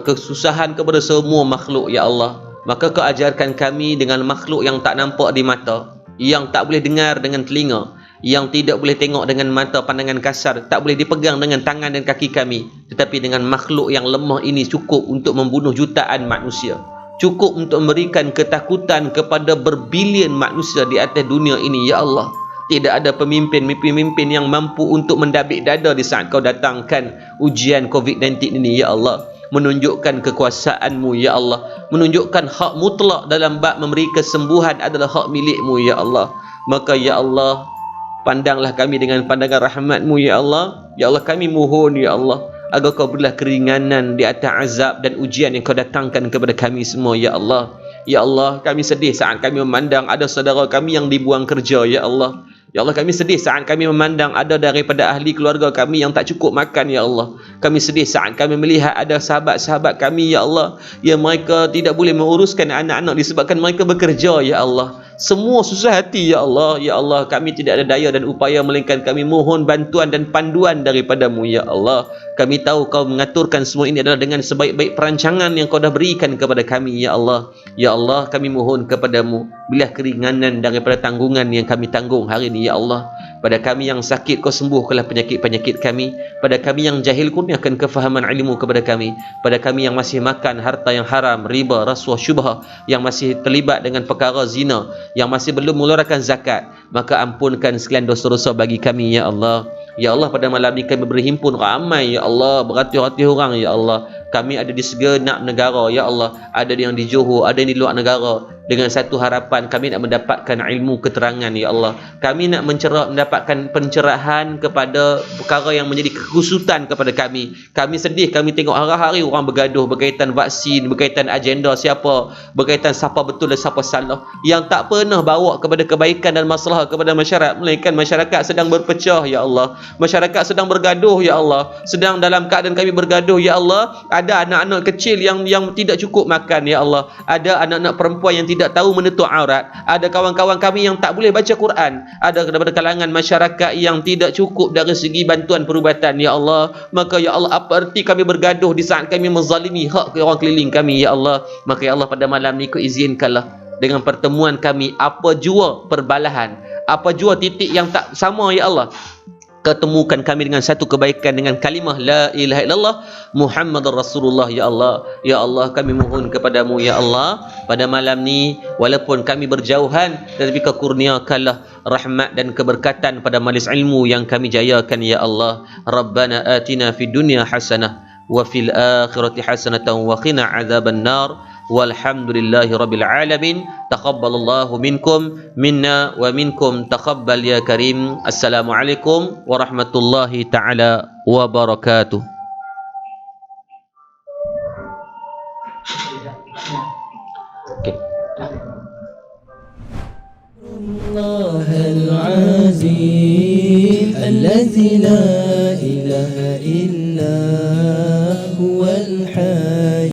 kesusahan kepada semua makhluk ya Allah. Maka Kau ajarkan kami dengan makhluk yang tak nampak di mata, yang tak boleh dengar dengan telinga, yang tidak boleh tengok dengan mata pandangan kasar, tak boleh dipegang dengan tangan dan kaki kami, tetapi dengan makhluk yang lemah ini cukup untuk membunuh jutaan manusia, cukup untuk memberikan ketakutan kepada berbilion manusia di atas dunia ini ya Allah. Tidak ada pemimpin yang mampu untuk mendabik dada di saat Kau datangkan ujian COVID-19 ini ya Allah. Menunjukkan kekuasaan-Mu ya Allah, menunjukkan hak mutlak dalam bab memberi kesembuhan adalah hak milik-Mu ya Allah. Maka ya Allah, pandanglah kami dengan pandangan rahmat-Mu ya Allah. Ya Allah, kami mohon ya Allah, agar Kau berilah keringanan di atas azab dan ujian yang Kau datangkan kepada kami semua ya Allah. Ya Allah, kami sedih saat kami memandang ada saudara kami yang dibuang kerja ya Allah. Ya Allah, kami sedih saat kami memandang ada daripada ahli keluarga kami yang tak cukup makan ya Allah. Kami sedih saat kami melihat ada sahabat-sahabat kami ya Allah, yang mereka tidak boleh menguruskan anak-anak disebabkan mereka bekerja ya Allah. Semua susah hati ya Allah. Ya Allah, kami tidak ada daya dan upaya melainkan kami mohon bantuan dan panduan daripada-Mu ya Allah. Kami tahu Kau mengaturkan semua ini adalah dengan sebaik-baik perancangan yang Kau dah berikan kepada kami ya Allah. Ya Allah, kami mohon kepada-Mu, berilah keringanan daripada tanggungan yang kami tanggung hari ini ya Allah. Pada kami yang sakit, Kau sembuhkanlah penyakit-penyakit kami. Pada kami yang jahil, kurniakan kefahaman ilmu kepada kami. Pada kami yang masih makan harta yang haram, riba, rasuah, syubhah, yang masih terlibat dengan perkara zina, yang masih belum mengeluarkan zakat, maka ampunkan sekalian dosa-dosa bagi kami ya Allah. Ya Allah, pada malam ini kami berhimpun ramai ya Allah, beratus-ratus orang ya Allah. Kami ada di segenap negara ya Allah, ada yang di Johor, ada yang di luar negara, dengan satu harapan kami nak mendapatkan ilmu keterangan ya Allah. Kami nak mendapatkan pencerahan kepada perkara yang menjadi kekusutan kepada kami. Kami sedih, kami tengok hari-hari orang bergaduh berkaitan vaksin, berkaitan agenda siapa, berkaitan siapa betul dan siapa salah, yang tak pernah bawa kepada kebaikan dan masalah kepada masyarakat, melainkan masyarakat sedang berpecah ya Allah. Masyarakat sedang bergaduh ya Allah, sedang dalam keadaan kami bergaduh ya Allah. Ada anak-anak kecil yang tidak cukup makan ya Allah. Ada anak-anak perempuan yang tidak tahu menutup aurat. Ada kawan-kawan kami yang tak boleh baca Quran. Ada daripada kalangan masyarakat yang tidak cukup dari segi bantuan perubatan ya Allah. Maka ya Allah, apa erti kami bergaduh di saat kami menzalimi hak orang keliling kami ya Allah. Maka ya Allah, pada malam ni Kau izinkanlah dengan pertemuan kami, apa jua perbalahan, apa jua titik yang tak sama ya Allah, ketemukan kami dengan satu kebaikan dengan kalimah la ilaha illallah Muhammadur Rasulullah ya Allah. Ya Allah, kami mohon kepada-Mu ya Allah, pada malam ni walaupun kami berjauhan, tetapi Kau kurniakanlah rahmat dan keberkatan pada majlis ilmu yang kami jayakan ya Allah. Rabbana atina fid dunya hasanah wa fil akhirati hasanatan wa qina adzaban nar. Walhamdulillahi rabbil alamin. Taqabbalallahu minkum minna wa minkum taqabbal ya karim. Assalamualaikum warahmatullahi taala wabarakatuh. Okay. الله العظيم الذي لا إله إلا هو الحي